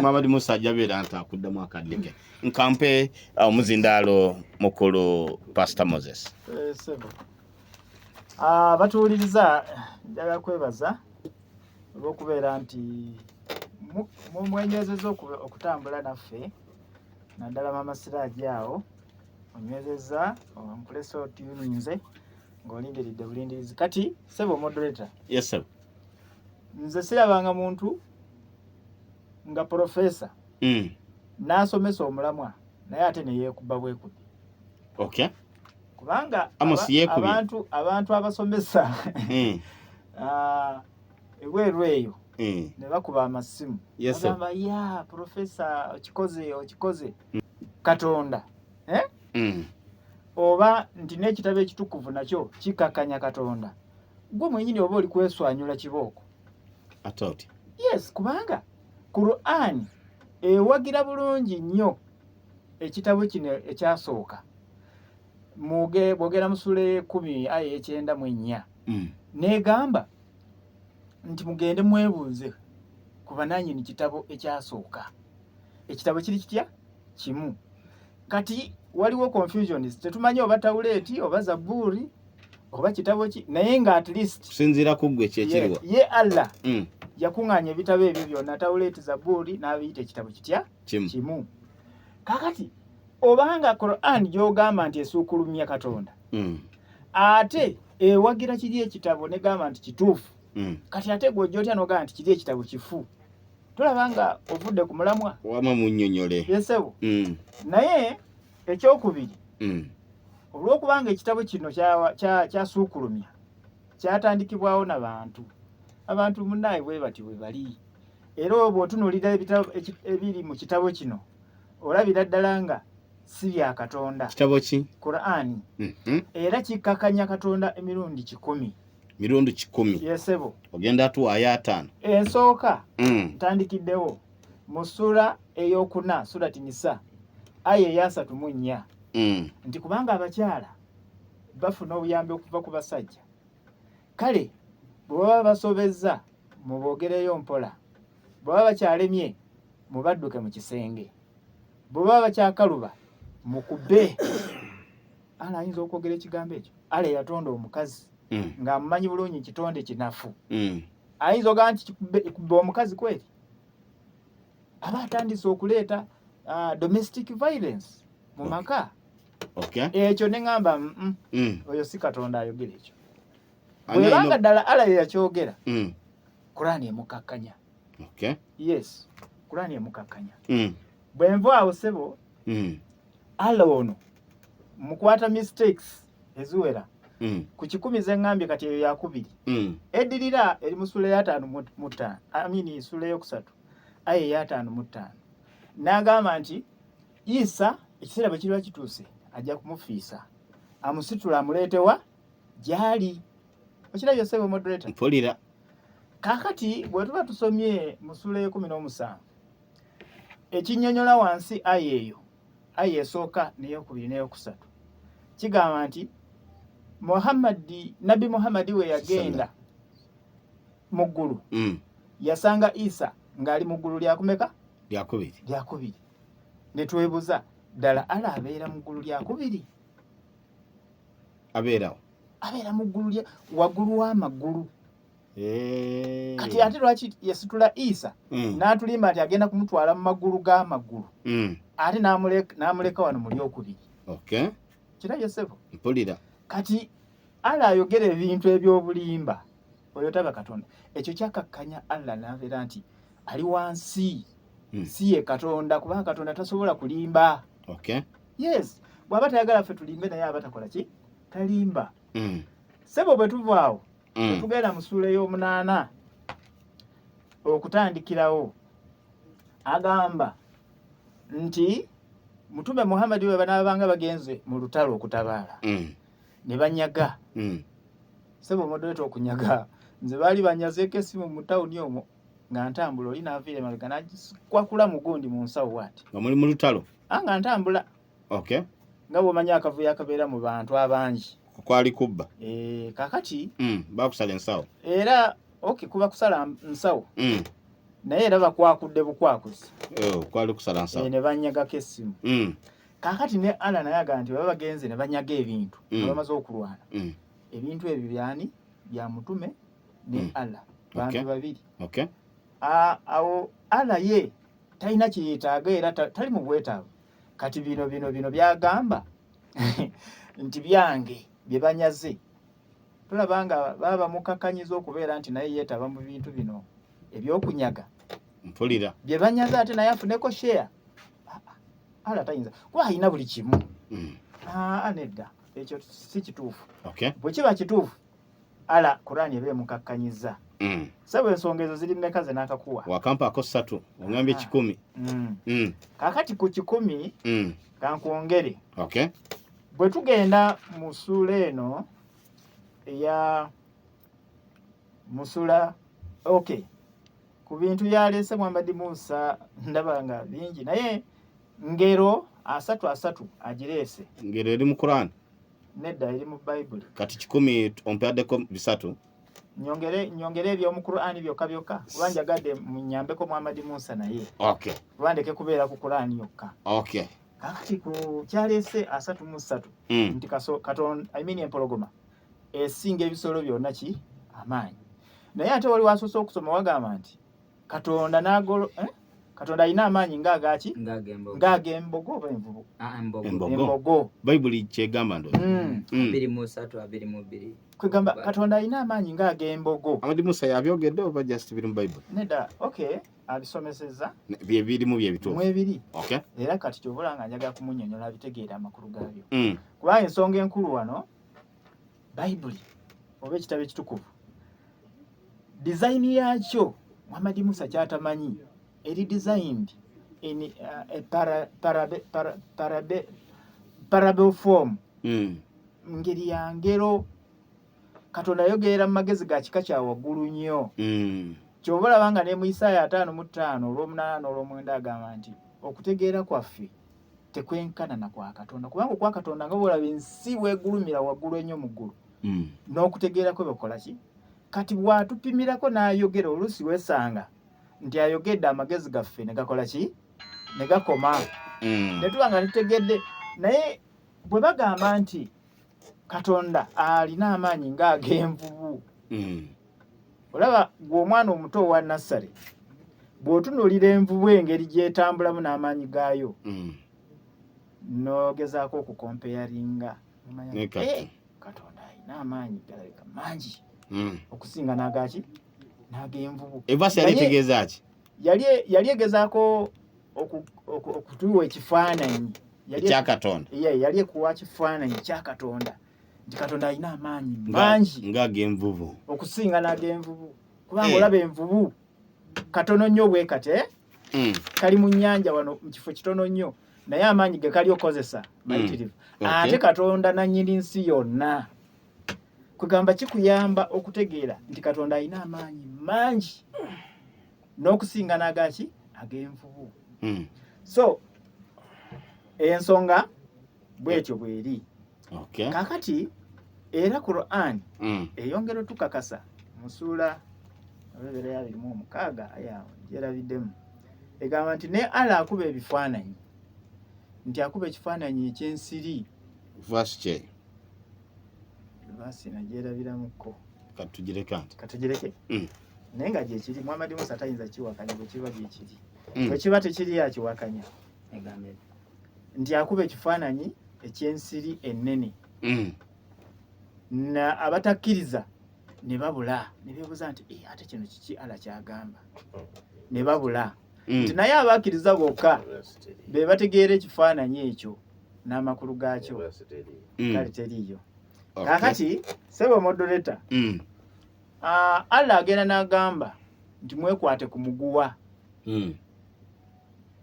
Mamadi Musa ajabeera nti akuddamu akadde ke. Nkampe omuzindaalo mukulu Pastor Moses. Batuwuliriza njagala kwebaza olw'okubeera nti mumwenyezeza okutambula naffe, naddala Mama Siraaji awo onywezeza omukulesa otuyuninze ng'olindiridde bulindirizi. Kati sebo moderator. Yes sir. Nze sirabanga muntu nga profesa n'asomesa omulamwa naye ate ne yeekuba bwekubi. Kubanga abantu abasomesa ebweru eyo ne bakuba amasimu bagamba ya profesa okikoze Katonda oba nti n'ekitabo ekitukuvu nakyo kikakanya Katonda. Gwe mwenyini oba oli kweswanyula kibooko. Yes, kubanga Qur'an ewagira bulungi nnyo ekitabo kino ekyasooka. Bwogera mu sura 10 aya 9 n'egamba nti mugende mwebuuze ku bannannyini kitabo ekyasooka. Ekitabo kiri kitya? Kimu. Kati waliwo confusions, tetumanyi oba Tawuleti oba Zaburi oba kitabo ki, naye nga at least kusinziira ku ggwe kyekiriwa ye Allah yakuŋŋaanya ebitabo ebyo byonna, Tawuleti, Zaburi n'abiyita ekitabo kitya? Kimu. Kakati obanga Qur'an gy'ogamba nti esuukulumya Katonda ate ewagira kiri ekitabo negamba nti kituufu, kati ate gwe ojja otya n'ogamba nti kiri ekitabo kifu? tulaba nga ovudde ku mulamwa wama munnyonnyole. yesebo. Naye ekyokubiri, olw'okubanga ekitabo kino kyasuukulumya kyatandikibwawo n'abantu, abantu munnaye bwe bati bwe bali, era bw'otunuulira ebitabo ebiri mu kitabo kino olabira ddala nga si bya Katonda. Kitabo ki? Qur'ani. Era kikkakanya Katonda emirundi 10. Mirundi 10. Yesebo. Ogenda atuwaayo 5. Ensooka ntandikiddewo mu sura ey'okuna, surati Nisa, aya eya 34. Nti kubanga abakyala bafuna obuyambi okuva ku basajja, kale bwe baba basobezza mubogereyo mpola, bwe baba bakyalemye mubadduke mu kisenge, bwe baba bakyakaluba mukube. Ala ayinza okwogera ekigambo ekyo? Ala yatonda omukazi ng'amumanyi bulungi kitonde kinafu. Ayinza ogaa nti kikubbe omukazi kweri? Aba atandise okuleeta domestic violence mu maka. Ekyo ne ngamba oyo si Katonda ayogera ekyo. Bwebanga ddala ala ye yakyogera, Qur'ani emukakkanya. Yes, Qur'ani emukakkanya. Bwe nva awo sebo, ala ono mukwata mistakes eziwera ku 10 ze ngambye kati eyo yakubiri. Eddirira eri mu sura ya 5 amini sura yokusatu aya ya 5. N'agamba nti Isa ekiseera bwe kiriba kituuse ajja kumufiisa, amusitula amuleetewa gyali. Okirabye sebo moderator? Mpulira. Kaakati bwe tuba tusomye mu sura ya 17 ekinnyonnyola wansi aya eyo, aya esooka n'eyokubiri n'eyokusatu, kigamba nti Nabbi Muhammadi we yagenda mu ggulu yasanga Isa ng'ali mu ggulu lyakumeka? Lyakubiri. Ne twebuza, ddala ala abeera mu ggulu lyakubiri? Abeera mu ggulu waggulu w'amagulu. Kati ate lwaki yasitula Isa n'atulimba nti agenda kumutwala mu magulu g'amagulu, ate n'amuleka wano mu lyokubiri? Kirabye sebo? Mpulira. Kati ala ayogera ebintu eby'obulimba, oyo taba Katonda. Ekyo kyakakkanya Allah n'abeera nti ali wansi, si ye Katonda, kubanga Katonda tasobola kulimba. Yes, bw'aba tayagala ffe tulimbe naye aba takola ki? Talimba. Sebo bwe tuvaawo tugenda mu sura ey'omunaana okutandikirawo, agamba nti Mutume Muhammadi we banaabanga bagenze mu lutalo okutabaala ne banyaga. Sebo moderator okunyaga, nze baali banyazeeko essimu mu tawuni omwo nga ntambula, oli n'aviira emabega n'agikwakula mugundi mu nsawo bw'ati. Nga muli mu lutalo? Nga ntambula. Nga bw'omanyi akavuyo akabeera mu bantu abangi. Kwali kubba. Kaakati bakusala ensawo. Era kuba kusala nsawo. Naye era bakwakudde bukwakuzi. Kwali kusala nsawo. Ne banyagako essimu. Kaakati ne ala naye aga nti baba bagenze ne banyaga ebintu nga bamaze okulwana. Ebintu ebyo byani? Bya Mutume ne ala. Bantu babiri. Awo ala ye talina kiyetaaga era tali mu bwetaavu. Kati bino byagamba nti byange bye banyaze. Tulaba nga baba mukakkanyiza okubeera nti naye yeetaba mu bintu bino ebyokunyaga. Mpulira. Bye banyaze ate naye afuneko share. Ala tayinza kuba alina buli kimu. Nedda ekyo si kituufu. Bwe kiba kituufu ala Qur'ani ebe mukakkanyiza. Sebo ensonga ezo ziri mmeka ze n'akakuwa? Wakampako 3 ongambye 10. Kaakati ku 10 kankwongere. Bwe tugenda mu sura eno eya musula ku bintu byaleese Muhammadi Musa ndaba nga bingi, naye ngero 3 agireese. Ngero eri mu Qur'an? Nedda eri mu Bible. Kati 10 ompeaddeko 3. Nyongere ebyo mu Qur'ani byokka kuba njagadde munyambeko Muhammadi Musa naye. Kubandeke kubeera ku Qur'ani yokka. Kakati ku kyaleese 3 nti Katonda empologoma esinga ebisolo byonna ki amaanyi. Naye ate wali wasoose okusoma wagamba nti Katonda Katonda alina amaanyi ng'agaki ng'agembogo ng'ag'embogo oba envubu embogo embogo Bayibuli kyegamba ndo 23:22 kwegamba Katonda alina amaanyi ng'ag'embogo. Amadi Musa yabyogedde oba just biri mu Bayibuli? Nedda, okay, abisomesezza Bye birimu bye bituufu. mwebiri. Okay. Era kati kyobula nga njagala kumunnyonnyola abitegeera amakulu gaabyo. Mm. Kuba ensonga enkulu wano Bayibuli oba ekitabo ekitukuvu design yakyo Muhammad Musa kyatamanyi eri designed in a parable form. Ngeri ya ngero. Katonda yogerera mu magezi ga kika kya waggulu nnyo. Ky'oba olabanga ne mu Isaaya 5:5 olw'omunaana olw'omwenda agamba nti okutegeera kwaffe tekwenkanana kwa Katonda. Kubanga kwa Katonda nga bw'olaba ensi bw'egulumira waggulu ennyo mu ggulu. N'okutegeera kwe bakola ki? Kati bw'atupimirako n'ayogera oluusi wesanga nti ayogedde amagezi gaffe ne gakola ki? Ne gakoma. Ne tuba nga tutegedde. Naye bwe bagamba nti Katonda alina amaanyi ng'ag'envubu. Olaba gw'omwana omuto owa nassale bw'otunuulira envubu engeri gy'etambulamu n'amaanyi gaayo n'ogezaako okukompeyaringa Katonda alina amaanyi galabika mangi okusinga n'agaki n'ag'envubu. Evasi yali tegeeza ki? Yali egezaako okutuwa ekifaananyi ekya Katonda. Yali ekuwa kifaananyi kya Katonda nti Katonda alina amaanyi mangi ng'ag'envubu okusinga n'ag'envubu. Kubanga olaba envubu katono nnyo bwe kate kali mu nnyanja wano mu kifo kitono nnyo naye amaanyi ge kali okozesa mayitirivu. Ate Katonda nannyini nsi yonna. Kugamba kikuyamba okutegeera nti Katonda alina amaanyi mangi n'okusinga n'agaki ag'envubu. So ensonga bwetyo bweri. Kakati era Quran eyongera otukakasa mu ssuula 26 ayawo gyerabiddemu egamba nti ne Allah akuba ebifaananyi nti akuba ekifaananyi eky'ensiri. Verse nagyerabiramuko katugireke naye nga gyekiri Muhammad Musa tayinza kiwakanya bwe kiba gyekiri. Bwe kiba tekiri yakiwakanya nti akuba ekifaananyi eky'ensiri ennene. Na abatakkiriza ne babula ne beebuuza nti ate kino kiki Allah kyagamba ne babula nti naye abakkiriza bokka be bategeera ekifaananyi ekyo n'amakulu gaakyo kale teriiyo. Kakati sebo modoleta Allah agenda n'agamba nti mwekwate ku muguwa.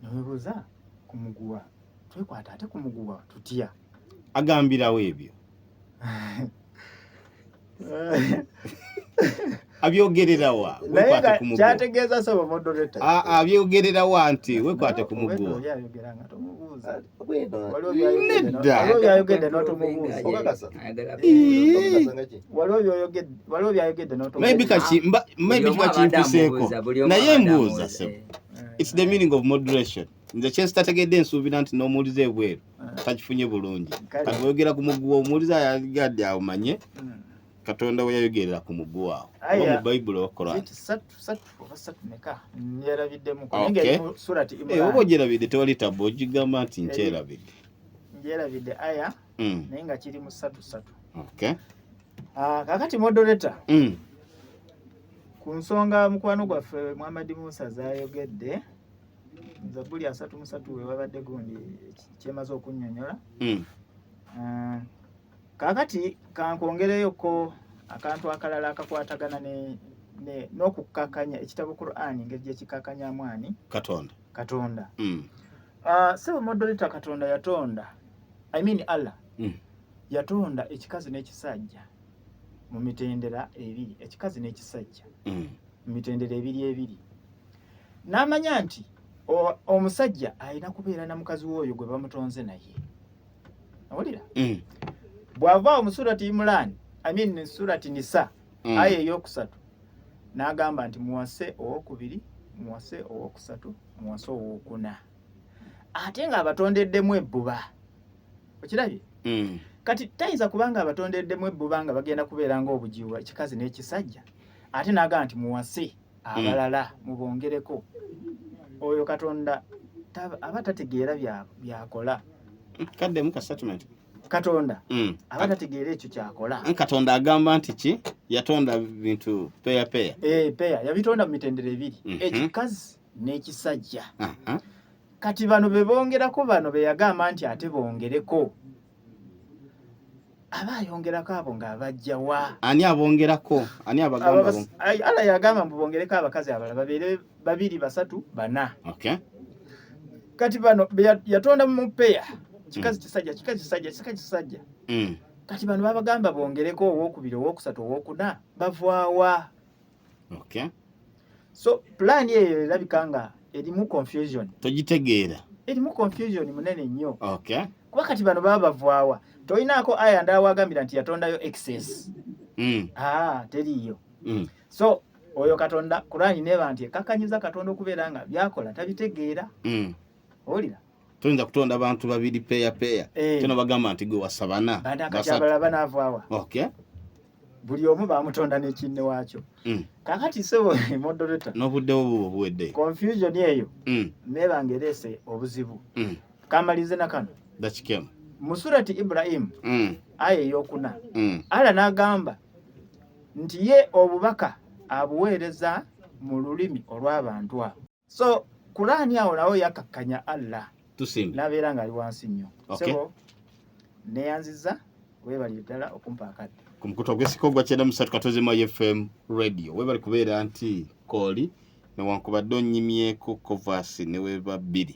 Neweebuuza ku muguwa twekwata ate ku muguwa tutya? Agambirawo ebyo abyogererawa wekwate ku muguwa. Kyategeeza sebo modoleta abyogererawa nti wekwate ku muguwa. Waliwo byayogedde n'otomubuuza. Waliwo byayogedde n'otomubuuza. Maybe kakimpiseeko naye mbuuza sebo. It's the meaning of moderation. Nze kyesitategedde ensuubira nti n'omuwuliza ebweru takifunye bulungi. Kati weyogera ku muguwa omuwuliza yagadde awo manye Katonda we yayogerera ku muguwa awo. Oba mu Bayibuli oba Quran. Oba ogyerabidde tewali tabba ogigamba nti nkyerabidde. Ngyerabidde aya naye nga kiri mu 3:3. Kakati modoleta ku nsonga mukwano gwaffe Muhammad Musa zayogedde Zabuli 3:3 we wabadde gundi kyemaze okunnyonnyola. Kakati kankwongereyoko akantu akalala akakwatagana n'okukakanya ekitabo Quran engeri gye kikakanyamu ani Katonda. Sebo modoleta Katonda yatonda Allah yatonda ekikazi n'ekisajja mu mitendera ebiri. Ekikazi n'ekisajja mu mitendera ebiri n'amanya nti omusajja alina kubeera na mukazi w'oyo gwe bamutonze naye. Awulira? Bw'ava mu surati Imran, surati Nisa aya ey'okusatu n'agamba nti muwase owokubiri, muwase owokusatu, muwase owokuna. Ate nga abatondeddemu ebbuba. Okirabye? Kati tayinza kubanga abatondeddemu ebbuba nga bagenda kubeera ng'obujiwa ekikazi n'ekisajja. Ate n'agamba nti muwase abalala mubongereko. oyo Katonda aba tategeera byakola. Kadde muka statement. Katonda aba tategeera ekyo kyakola. Katonda agamba nti ki yatonda bintu peya. Peya yabitonda mu mitendera ebiri, ekikazi n'ekisajja. Kati bano be bongerako bano be yagamba nti ate bongereko. Aba ayongerako abo ng'abajja wa? Ani abongerako? Ani abagamba? Ala yagamba mbongereko abakazi abalala babeere 2, 3, 4. Okay. Kati bano yatonda mu peya. Kikazi kisajja. Kati bano babagamba bongereko 2, 3, 4 bavaawa. Okay. So plan eyo erabika nga erimu confusion. Togitegeera. Erimu confusion munene nnyo. Okay. Kuba kati bano bavaawa. Toyinaako aya ndawagambira nti yatondayo excess. Teriyo. So oyo Katonda Kurani neba nti kakanyiza Katonda okubeera nga byakola tabitegeera. Olira. Tuyinza kutonda abantu 2 peya. Kino bagamba nti gwe wasabana. Bandakachabala banavaawa. Okay. Buli omu bamutonda n'ekinne wakyo. Kakati sebo moderator. N'obuddewo obuwedde. Confusion eyo. Neba ngerese obuzibu. Kamalize nakano. Dakikemu. Mu surati Ibrahim aya eyokuna ala n'agamba nti ye obubaka abuweereza mu lulimi olw'abantu abo. So Kurani awo nawo yakakkanya Allah tusimbe nabeera nga ali wansi nnyo. So neyanziza webali ddala okumpa akadde ku mukutu gw'esiko gwa 93 Manya FM radio webali kubeera nti kooli newankubadde onnyimyeko kovasi ne weba 2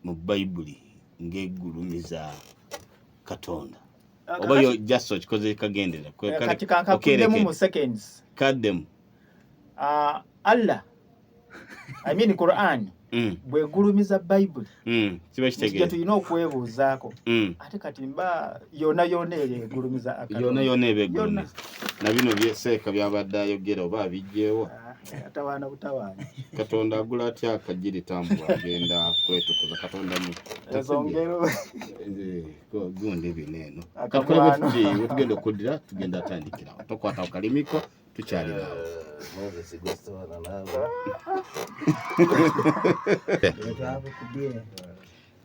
mu Bayibuli ngegulumiza Katonda oba yo just okikoze kagendera kati kankakudemu mu seconds kaddemu Allah I mean Quran bwegulumiza Bible kiba kitegeeza tulina okwebuuzaako ate kati mba yona egulumiza Katonda yona ebegulumiza na bino Seka byabadde ayogera oba abijjeewo atawaana butawaana Katonda agula atya akajiri tambula agenda kwetukuza Katonda mu ezongero gundi bineno kakulebe tugenda okuddira tugenda atandikirawo tokwata okalimiko tukyali nawo Moses Gostora nawe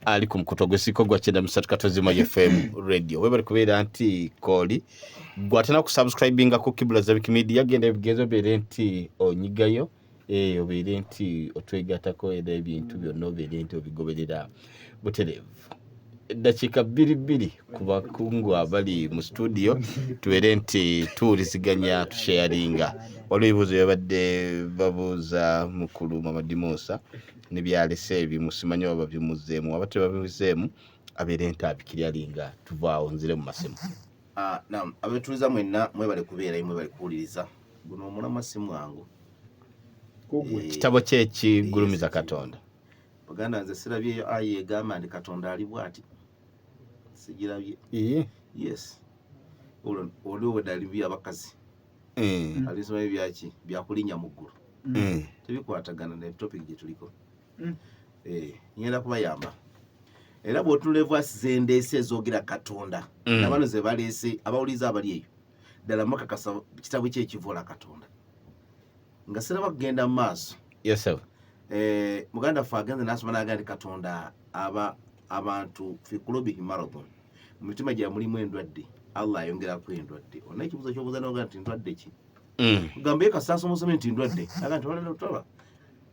ali ku mukutu gw'esiko gwa 93 Manya FM radio webali kubeera nti kooli gwatana ku subscribinga ku Kibula Zabiki Media genda ebigezo bere nti onyigayo obeere nti otwegatako era ebintu byonna obeere nti obigoberera buterevu dakika 2 ku bakungu abali mu studio tubeere nti tuwuliziganya tusharinga waliwo ebibuuzo byabadde babuuza mukulu Mamadi Musa nebyalese ebimusimanyi oba bimuzeemu abate babimuzeemu abeere nti abikiryalinga tuvaawo nzire mu masimu. Naam, abetuliza mwenna mwebale kubeera mwebale kuwuliriza guno omulama simu wangu kitabo kyekigulumiza Katonda baganda nze sirabyeyo ayi egamba ndi Katonda ali bwati sigirabye. Yes olwo wedalibya abakazi alisoma ebyaki byakulinya mu ggulu tebikwatagana ne topic gye tuliko ngenda kubayamba era bw'otuleva zendeese ezogera Katonda n'abano ze baleese abawuliza abali eyo ddala makakasa kitabo ky'ekivola Katonda nga siraba kugenda mu maaso. Yes sir. Muganda fagenze nasoma n'agandi Katonda abantu fi kulubi marathon mu mitima gya mulimu endwadde Allah ayongerako endwadde ona ekibuzo ky'obuuza n'ogamba nti ndwadde ki kugamba ekasasa omusome nti ndwadde aga nti wala tolaba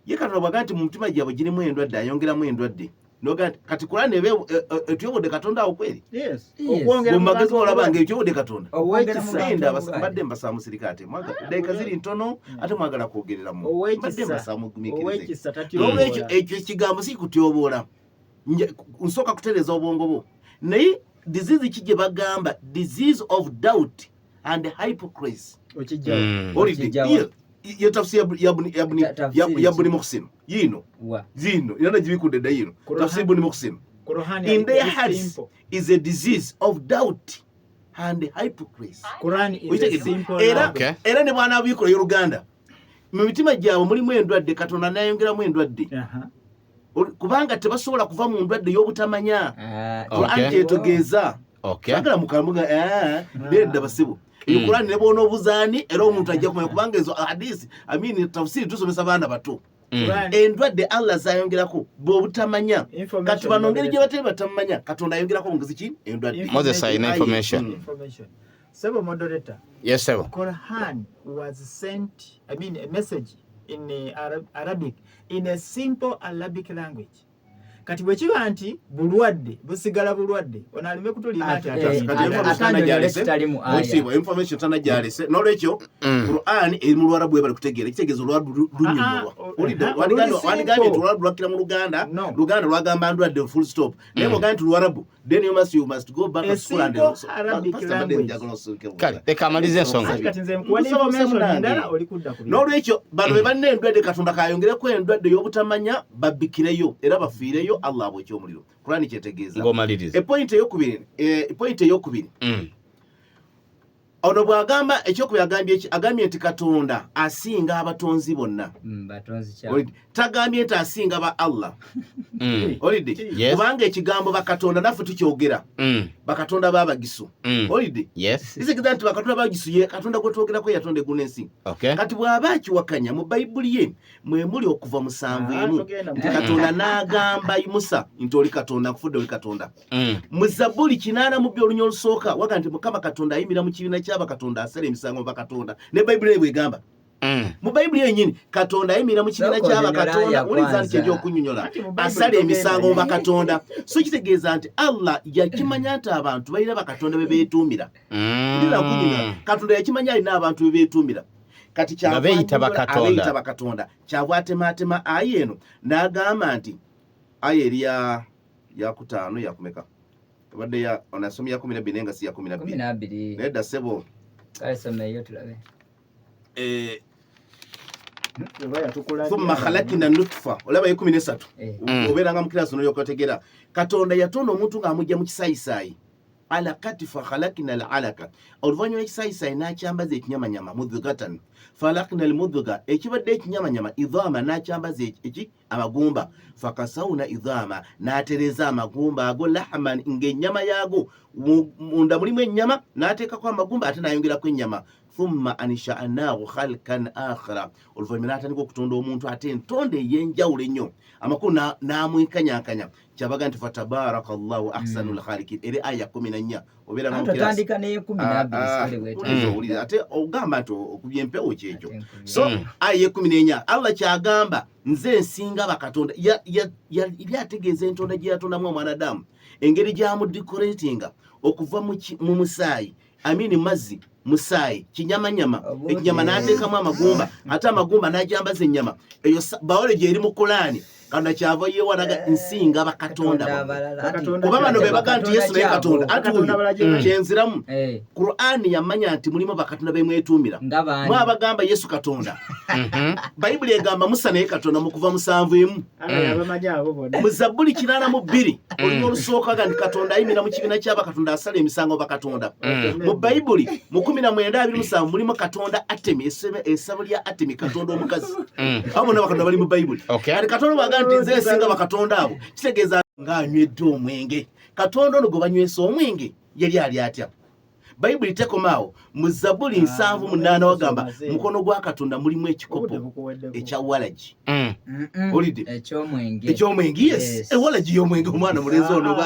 ye Katonda bwaga nti mu mitima gyabwe girimu endwadde ayongeramu endwadde noga kati Kurani ebe etuyobodde Katonda awo kweri. Yes okwongera mu magezi olaba nga etuyobodde Katonda owekisa mbadde mbasaamu sirikate mwaga dakika ziri ntono ate mwagala kwogereramu mbadde mbasaamu gumikirize olwekyo ekyo ekigambo si kutyoboola nsooka kutereeza obwongo bwo naye disease ki gye bagamba disease of doubt and hypocrisy yo tafsiri ya Buni Muhsin yino zino yana jibikude da yino tafsiri Buni Muhsin in their hearts is a disease of doubt and hypocrisy. Quran is simple era ne bwana abikolo y'Oluganda mu mitima gyabo mulimu endwadde Katonda n'ayongeramu endwadde kubanga tebasobola kuva mu ndwadde y'obutamanya Quran kyetogeeza agala mukamuga bedda basibu Quran ne bona obuzaani era omuntu ajja kumanya kubanga ezo hadisi tafsiri tusomesa baana bato endwadde Allah zayongerako bw'obutamanya kati bano ngeri gye batali batamanya Katonda ayongerako ngezi ki endwadde. Moses ayina information. Sebo moderator. Yes sir. Quran was sent, I mean a message in Arabic, in a simple Arabic language. Kati bwe kiba nti bulwadde busigala bulwadde ono alime kutulira ati information tanagyalese n'olwekyo Quran eri mu Lwarabu bwe bali kutegeera ekitegeezo Lwarabu lunyumirwa wandigambye Lwarabu lwakkira mu Luganda lwagamba ndwadde full stop naye bw'ogambye nti Lwarabu then you must go back to school and kale leka amalize ensonga n'olwekyo bano be balina endwadde Katonda kayongereko endwadde y'obutamanya babbikireyo era bafiireyo Allah abwekya omuliro. Qur'ani kyetegeeza epoint eyokubiri ono bw'agamba ekyokubiri agambye nti Katonda asinga abatonzi bonna tagambye nti asinga ba Allah olidde kubanga ekigambo bakatonda naffe tukyogera bakatonda b'abagisu olidde kisigeza nti bakatonda b'abagisu ye Katonda gwe twogerako yatonda eggulu n'ensi kati bw'aba akiwakanya mu Bayibuli ye mwe muli okuva mu 7 nti Katonda n'agamba Musa nti oli Katonda nkufudde oli Katonda mu Zabbuli 80 olunya olusooka waga nti Mukama Katonda ayimira mu kibiina ky'abakatonda asala emisango mu bakatonda ne Bayibuli ye bwegamba mu Bayibuli yennyini Katonda ayimira mu kibiina ky'abakatonda uliza nti ekyo okunyonyola asala emisango mu bakatonda so kitegeeza nti Allah yakimanya nti abantu balina bakatonda be beetuumira Katonda yakimanya alina abantu be beetuumira kati kyabeyita bakatonda kyava atemaatema ayi eno n'agamba nti ayi eri yakutaano yakumeka kabadde ya onasomya 12 nga si ya 12 nedda sebo kalesomeyo tulabe thumma khalaqna nutfa olaba 13 oberanga mu kirasi n'oyokotegera Katonda yatonda omuntu ng'amujja mu kisaayisayi alakati fa khalaqna al-alaka oluvannyuma ekisaayisayi n'akyambaza ekinyamanyama mudghatan falaqna al-mudgha ekibadde ekinyamanyama idhama n'akyambaza amagumba fakasawuna idhama n'atereza amagumba ago lahman ng'ennyama yaago munda mulimu ennyama n'ateekako amagumba ate n'ayongerako ennyama thumma ansha'nahu khalqan akhara oluvannyuma n'atandika okutonda omuntu ate entonda ey'enjawulo ennyo amakulu n'amwekanyankanya kyabaga nti fatabarakallahu ahsanul khaliqin eri aya 14 obeera natandika ne 12 ate ogamba nti okubya empewo kyekyo so aya 14 Allah kyagamba nze nsinga bakatonda yali ategeeza entonda gye yatondamu omwanadamu engeri gy'amudecoratinga okuva mu musaayi amini mazzi musaayi kinyamanyama ekinyama n'ateekamu amagumba ate amagumba n'agyambaza ennyama eyo biology eri mu Qur'ani Katonda kyava yewalaga nsinga bakatonda kuba bano be baga nti Yesu naye Katonda atuuyo kyenziramu Qur'ani yamanya nti mulimu bakatonda bemwetuumira mwe abagamba Yesu Katonda Bayibuli egamba Musa naye Katonda mu kuva mu 7 mu Zabbuli 82 olunya olusooka ga nti Katonda ayimira mu kibiina ky'abakatonda asala emisango bakatonda mu Bayibuli mu 19:27 mulimu Katonda Atemi essabo lya Atemi Katonda omukazi abo n'abakatonda bali mu Bayibuli Katonda nti nze nsinga bakatonda abo kitegeeza ng'anywedde omwenge Katonda ono gwe banywesa omwenge yali ali atya Bayibuli tekomaawo mu Zabbuli 7:8 wagamba mukono gwa Katonda mulimu ekikopo ekya walagi olidde ekyomwenge yes ewalagi y'omwenge omwana mulenzi ono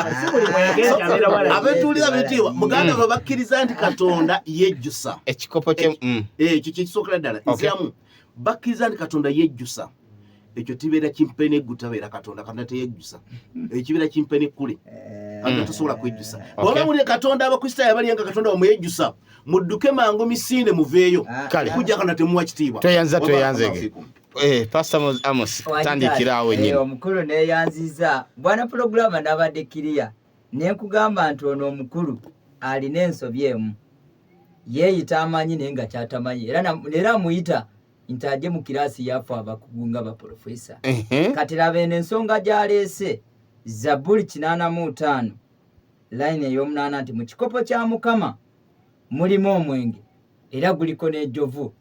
abetuulira bitiibwa muganda bwe bakkiriza nti Katonda yejjusa ekikopo kye ekyo kyekisookera ddala nziramu bakkiriza nti Katonda yejjusa ekyo tibeera kimpene gutabeera Katonda Katonda teyejjusa ekibeera kimpene kule Katonda tosobola kwejjusa bw'oba muli Katonda abakristaayo abalyenga Katonda omwejjusa mudduke mangu misinde muveeyo kujja Katonda temuwa kitiibwa tweyanzege Pastor Amos tandikira awo nyine omukulu neyanziza bwana programu n'abadde kiriya nekugamba nti ono omukulu alina ensobi emu yeeyita amanyi naye nga kyatamanyi era muyita nti ajje mu kirasi yafu abakugu nga baprofesa kati laba eno ensonga gyaleese Zabbuli 85 line ey'omunaana nti mu kikopo kya Mukama mulimu omwenge era guliko n'ejjovu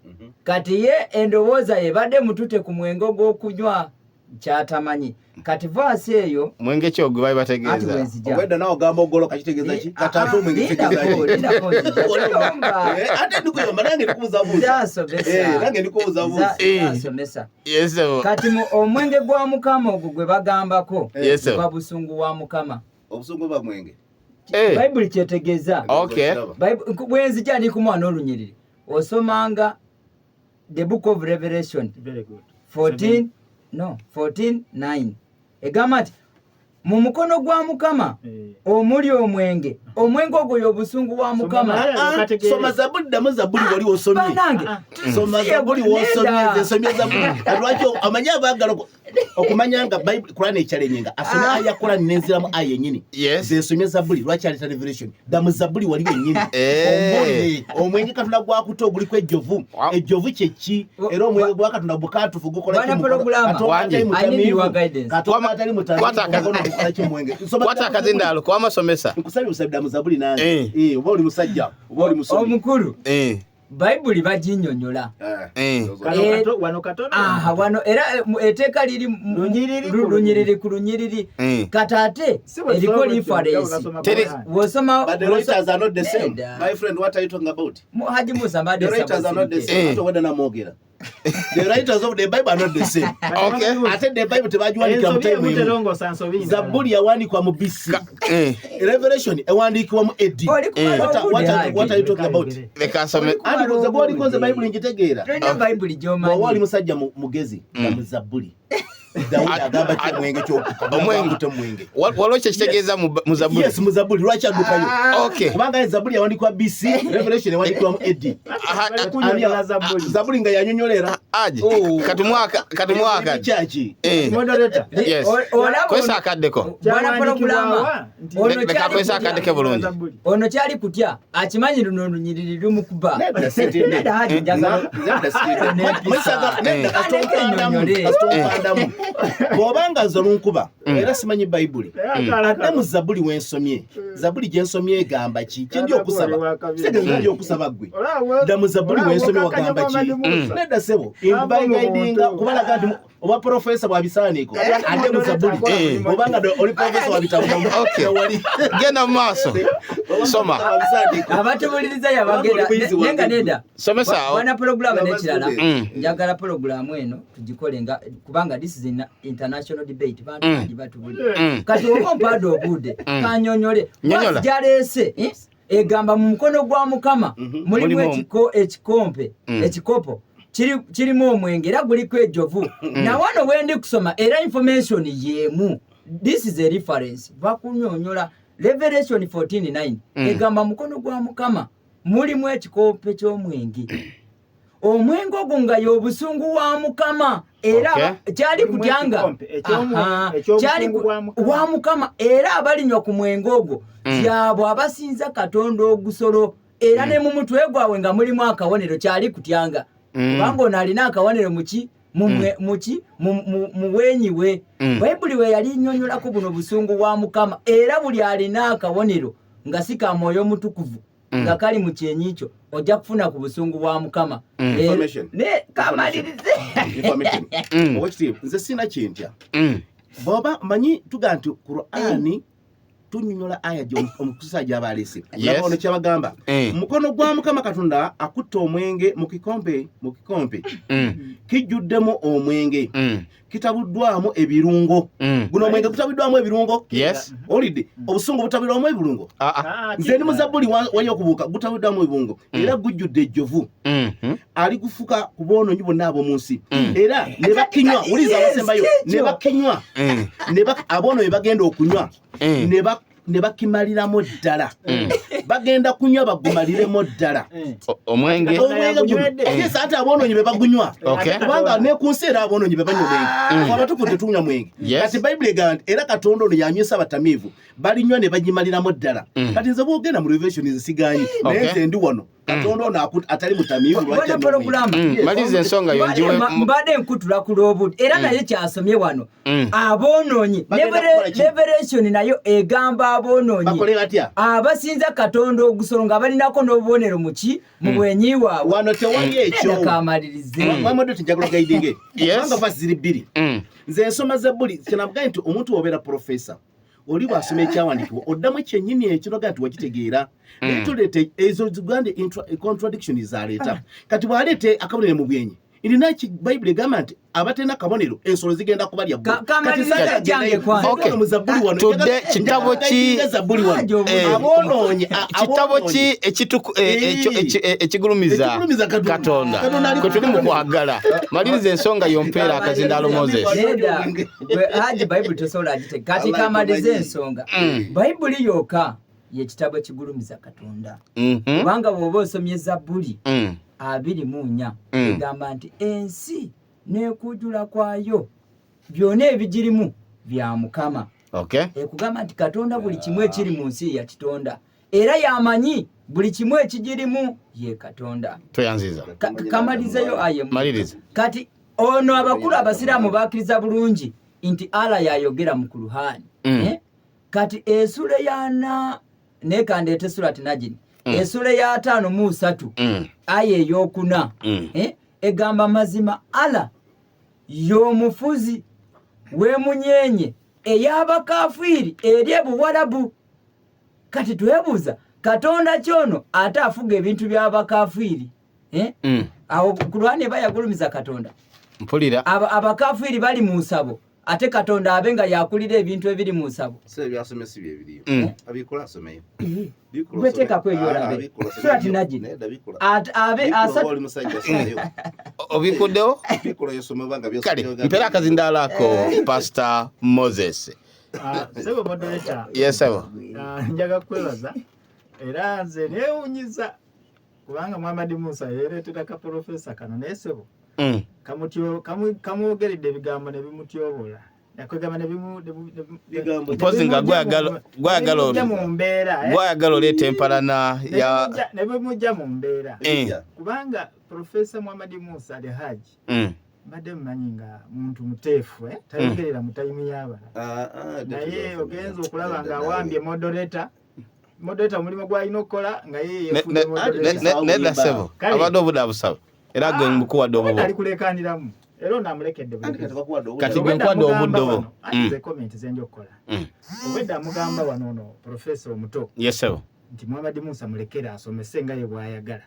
kati ye endowooza yebadde mutute ku mwenge ogw'okunywa kyatamanyi kati vaasi eyo mwenge kyogwe bali bategeeza obwedda nawo gamba ogolo kakitegeeza ki kataate omwenge kitegeeza ate ndikuyomba nange ndikubuuza buuzi kati omwenge gwa mukama ogwo gwe bagambako gwa busungu wa mukama obusungu bwa mwenge bayibuli kyetegeeza bwenzija ndi ku mwana olunyiriri osomanga the book of Revelation 14:9 egamba nti mu mukono gwa mukama omuli omwenge ogwo y'obusungu bwa mukama. Soma Zabuli, ddamu Zabuli wali osomye. Soma Zabuli wosomye, nsomye Zabuli. Lwaki amanya abaagala okumanya nga Bible Quran ekyalenyenga asome aya Quran nenziramu aya yennyini. Nsomye Zabuli lwaki aleta Revelation. Ddamu Zabuli wali yennyini. Omwenge Katonda gwakuta oguliko ejjovu. Ejjovu kye ki? Era omwenge gwa Katonda bukatufu gukola ki? Katonda atali mutamu. Kwata akazindaalo kwa Bakusomesa. Nkusabye usabye Zabuli nange. Oba oli musajja, oba oli musomi. Omukulu. Bayibuli baginnyonnyola. Wano katono. Wano era eteeka liri lunyiriri ku lunyiriri. Katate eriko reference. Wosoma but the writers are not the same. My friend, what are you talking about? Haji Musa Mbade. The writers are not the same. Whether na mogera. The writers of the Bible are not the same. Okay. Ate the Bible tebajuandika mutemu. Zaburi yawandiikwa mu BC. Revelation yawandiikwa mu AD. What are you talking about? Lekasome. Andi Zaburi konze Bible ngitegeera. Bible joma. Wali musajja mugezi mu Zaburi. Dawudi agamba ki mwenge ky'omwenge. Waliwo kyekitegeeza mu Zaburi. Yes, mu Zaburi lwaki addukayo. Okay. Kubanga Zaburi yawandiikwa BC, Revelation yawandiikwa mu AD. Zaburi nga yanyonyolera. Aje. Katumwaka. Kyaki. Yes. Kwesa akaddeko. Bwana programa. Kwesa akaddeke bulungi. Ono kyali kutya akimanyi luno lunyiriri lumukuba. Neda haji njagala. Bw'obanga nze lunkuba era simanyi Bayibuli ate mu Zabuli wensomye Zabuli gye nsomye egamba ki kyendi okusaba kitegeeza okusaba gwe dda mu Zabuli wensomye wagamba ki nedda sebo imbayinga kubalaga nti oba profesa bwabisaaniko ate mu Zabuli obanga oli profesa wabitamu wali genda mu maaso soma abatubuliriza yabagenda nenga nedda somesa wana program n'ekirala njagala program eno tugikolenge kubanga this is an international debate bantu batubulira kati okompada obude kanyonyole jaleese egamba mu mukono gwa mukama mulimu ekikopo kirimu omwenge era guliko ejjovu na wano wendi kusoma era information yemu. This is a reference bakunyonyola Revelation 14:9 egamba mukono gwa mukama mulimu ekikopo ky'omwenge. Omwenge ogwo nga y'obusungu wa mukama era kyali kutyanga kyali wa mukama era abalinywa ku mwenge ogwo kyabwe abasinza Katonda ogusolo era ne mu mutwe gwawe nga mulimu akawonero kyali kutyanga kubanga ono alina akawonero muwenyiwe. Bayibuli we yali nnyonnyolako buno busungu wa mukama era buli alina akawonero nga si ka Mwoyo Mutukuvu nga kali mu kyenyi kyo ojja kufuna ku busungu bwa mukama. Kamalirize nze sina kyentya bw'oba manyi tuga nti Qur'ani tunyonyola aya omukusa gy'abaleese ono kyabagamba mukono gwa mukama Katonda akutta omwenge mu kikompe kijjuddemu omwenge kitabuddwamu ebirungo. Guno omwenge gutabuddwamu ebirungo. Olidde obusungu butabuddwamu ebirungo. Nze ni mu Zabuli wali okubuuka gutabuddwamu ebirungo era gujjudde ejjovu ali kufuka ku boononyi bonna ab'omu nsi era ne bakinywa uliza abasembayo ne bakinywa aboono be bagenda okunywa ne bakimaliramu ddala bagenda kunywa bagumaliremu ddala omwenge yes ate aboonoonyi be bagunywa kubanga ne ku nsi era aboonoonyi be banywa omwenge abatukuvu tetunywa mwenge kati Bayibuli egamba nti era Katonda ono yanywesa abatamiivu balinywa ne bagimaliramu ddala kati nze bwogenda mu Revelation zisiganyi naye nze ndi wano Katonda ono atali mutamiivu lwaki maliza ensonga yo njiwe mbadde nkutula ku lw'obudde era naye kyasomye wano aboonoonyi revelation nayo egamba aboonoonyi abasinza Katonda ogusolo nga balinako n'obubonero muki mu bwenyi waabwe wano tewali ekyo kamalirize Muhammad tujagala guiding nga fasiri bbiri nze nsoma Zabbuli kinavuga nti omuntu obeera professor oli bwasoma ekyawandikibwa oddamu ekyennyini ekiraga nti wakitegeera naye tuleete ezo zigande contradiction zaleeta kati bwaleete akabonero mu bwenyi irina Bible egamba nti abatena kabonero ensolo zigenda kubalya kati tudde kitabo ki abonoonye kitabo ki ekigulumiza Katonda kwe tuli mu kwagala maliriza ensonga yompeera akazindaalo Moses haji Bible tosobola agite kati kamalize ensonga Bible yoka ye kitabo ekigulumiza Katonda kubanga bw'oba osomye Zabbuli 24 egamba nti ensi n'ekujjula kwayo byonna ebigirimu bya Mukama. Ekugamba nti Katonda buli kimu ekiri mu nsi yakitonda era yamanyi buli kimu ekigirimu ye Katonda. Toyanziza kamalizeyo aye maliriza kati ono abakulu abasiraamu bakkiriza bulungi nti Allah yayogera mu Qur'an kati esura yana nekandeete surati najini esura ya 5:3 aya ey'okuna egamba mazima Allah y'omufuzi w'emunyenye ey'abakafiri eri ebuwarabu. Kati twebuuza Katonda kyono ate afuga ebintu by'abakafiri awo Qur'ani eba yagulumiza Katonda mpulira abakafiri bali mu nsabo ate Katonda abenga yakulira ebintu ebiri mu nsabo se byasomesi byebiriyo abikola asomeyo gweteka kweyolabe surati najini abe asa oli musajja asomeyo obikuddewo bikola yosoma banga kale mpera akazindaalako Pastor Moses sebo moderator yesebo njaga kwebaza era nze neewunyiza kubanga Muhammad Musa yereetera ka professor kano nesebo kamwogeredde ebigambo ne bimutyobola yakwegamba ne bigambo mpozi nga gwayagala oleeta empalana ne bimujja mu mbeera kubanga Profesa Muhammad Musa Ali Haji mbadde mumanyi nga muntu muteefu tayogerera mu tayimu y'abala naye ogenza okulaba nga awambye moderator omulimu gw'alina okukola nga ye yeefudde nedda sebo abadde obudabusaba era gwe mukuwadde obubo ali kulekaniramu era onamulekedde kati gwe nkuwadde obuddobo ate comment zenjo okukola obwedda amugamba wano ono profesa omuto yesebo nti Muhammad Musa mulekera asomese nga ye bw'ayagala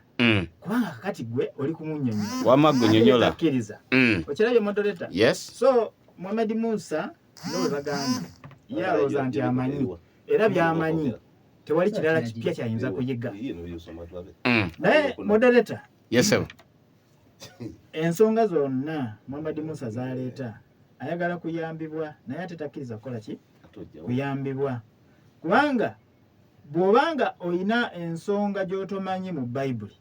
kubanga kakati gwe oli kumunnyonnyola wamagwe nyonnyola akkiriza okirabye moderator yes so Muhammad Musa n'owe bagamba ye alowooza nti amanyi era by'amanyi tewali kirala kipya kyayinza kuyiga naye moderator yesebo ensonga zonna Muhammad Musa zaleeta ayagala kuyambibwa naye ate takkiriza kukola ki kuyambibwa kubanga bw'obanga oyina ensonga gy'otomanyi mu Bible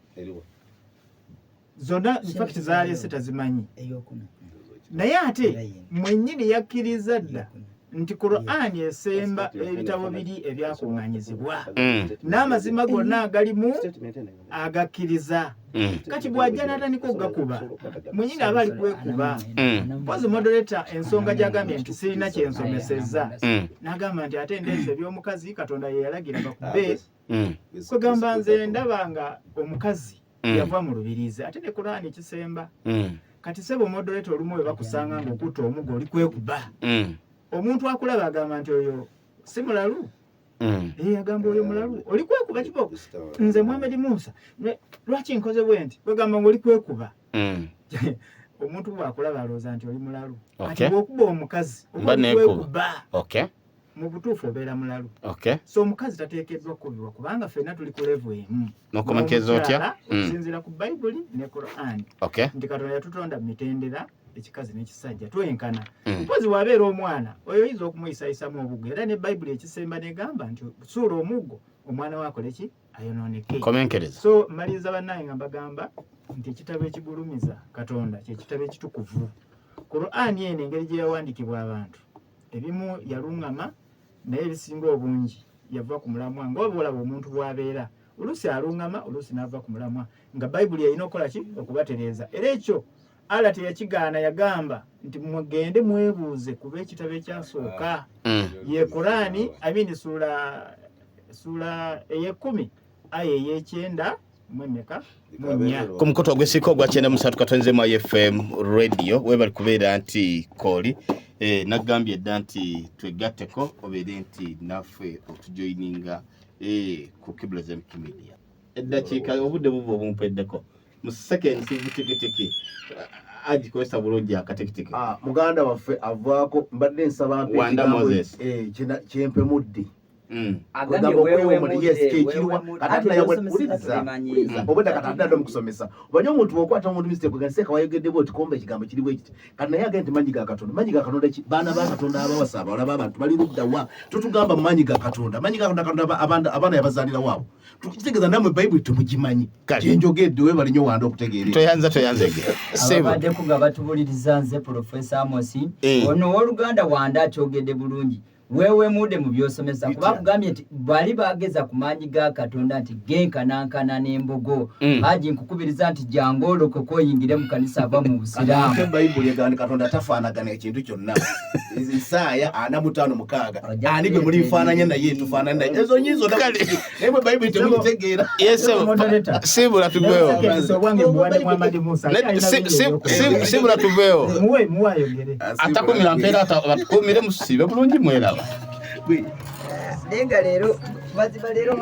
zonna infact zaleese tazimanyi naye ate mwennyini yakkiriza dda nti Qur'ani esemba ebitabo biri ebyakuŋŋaanyizibwa n'amazima gonna agalimu agakkiriza kati bw'ajja n'atandika okugakuba mwennyini aba ali kwekuba mpozi moderator ensonga gy'agambye nti sirina kyensomesezza n'agamba nti ate ndeese eby'omukazi Katonda ye yalagira bakube kwegamba nze ndaba nga omukazi yava mu lubirizi ate ne Qur'ani kisemba kati sebo moderator olumu we bakusanga ng'okutta omuggo oli kwekuba omuntu akulaba agamba nti oyo si mulalu agamba oyo mulalu oli kwekuba kiboko nze Muhammad Musa lwaki nkoze bwe nti wegamba ng'oli kwekuba omuntu bw'akulaba alowooza nti oli mulalu kati bw'okuba omukazi oba kwekuba mu butuufu obeera mulalu so omukazi tateekeddwa kubibwa kubanga ffenna tuli ku level emu n'okumakiriza otya okusinziira ku Bayibuli ne Qur'ani nti Katonda yatutonda mu mitendera ekikazi n'ekisajja twenkana mpozi wabeera omwana oyo oyinza okumuyisayisamu obuggo era ne Bayibuli ekisemba negamba nti suula omuggo omwana waakole ki ayonooneke so maliriza bannange nga mbagamba nti ekitabo ekigulumiza Katonda kyekitabo ekitukuvu Qur'ani eno engeri gye yawandiikibwa abantu ebimu yaluŋŋama naye ebisinga obungi yava ku mulamwa ng'oba olaba omuntu bw'abeera olusi alungama olusi nava ku mulamwa nga Bayibuli erina okukola ki okubatereeza era ekyo Allah teyakigaana yagamba nti mugende mwebuuze kuba ekitabo ekyasooka ye Qurani sura ey'ekumi aya ey'ekyenda mwemeka munya ku mukoto ogw'essiika ogwa 93 katonzemu FM radio webali kubeera nti kooli nagambye dda nti twegatteko obeere nti naffe otujoyininga ku Kibula Media eddakiika obudde buba obumpeddeko mu seconds butikitiki agikozesa bulungi akatikitiki muganda waffe avaako mbadde nsaba Wanda Moses kyempemudde obwedda katandadde mukusomesa obanye omuntu okwata omuntu mistake ganseka wayogedde bwoti komba ekigambo kiri bwekiti kati naye agende manyi ga Katonda baana ba Katonda abawasa abalala b'abantu bali luddawa tutugamba manyi ga Katonda abaana yabazaalira waabo tukitegeeza namwe Bayibuli tumugimanyi kyenjogedde webali nnyo Wanda okutegeera toyanza abaddeko nga batubuliriza nze Professor Amos ono w'Oluganda Wanda akyogedde bulungi wewe mude mu byosomesa kuba kugambye nti bali bageza ku maanyi ga Katonda nti genkanankana n'embogo haji nkukubiriza nti jangolo koko yingire mu kanisa ava mu Busiraamu Bayibuli egana Katonda tafaanagana ekintu kyonna Isaaya 45:6 ani gwe muli mfaananya naye tufaananya naye ezo nyizo naye Bayibuli temuyitegeera sibula tubeewo sibula tubeewo muwayogere atakumira mpeera batukumire musibe bulungi mweraba nenga leero baziba leero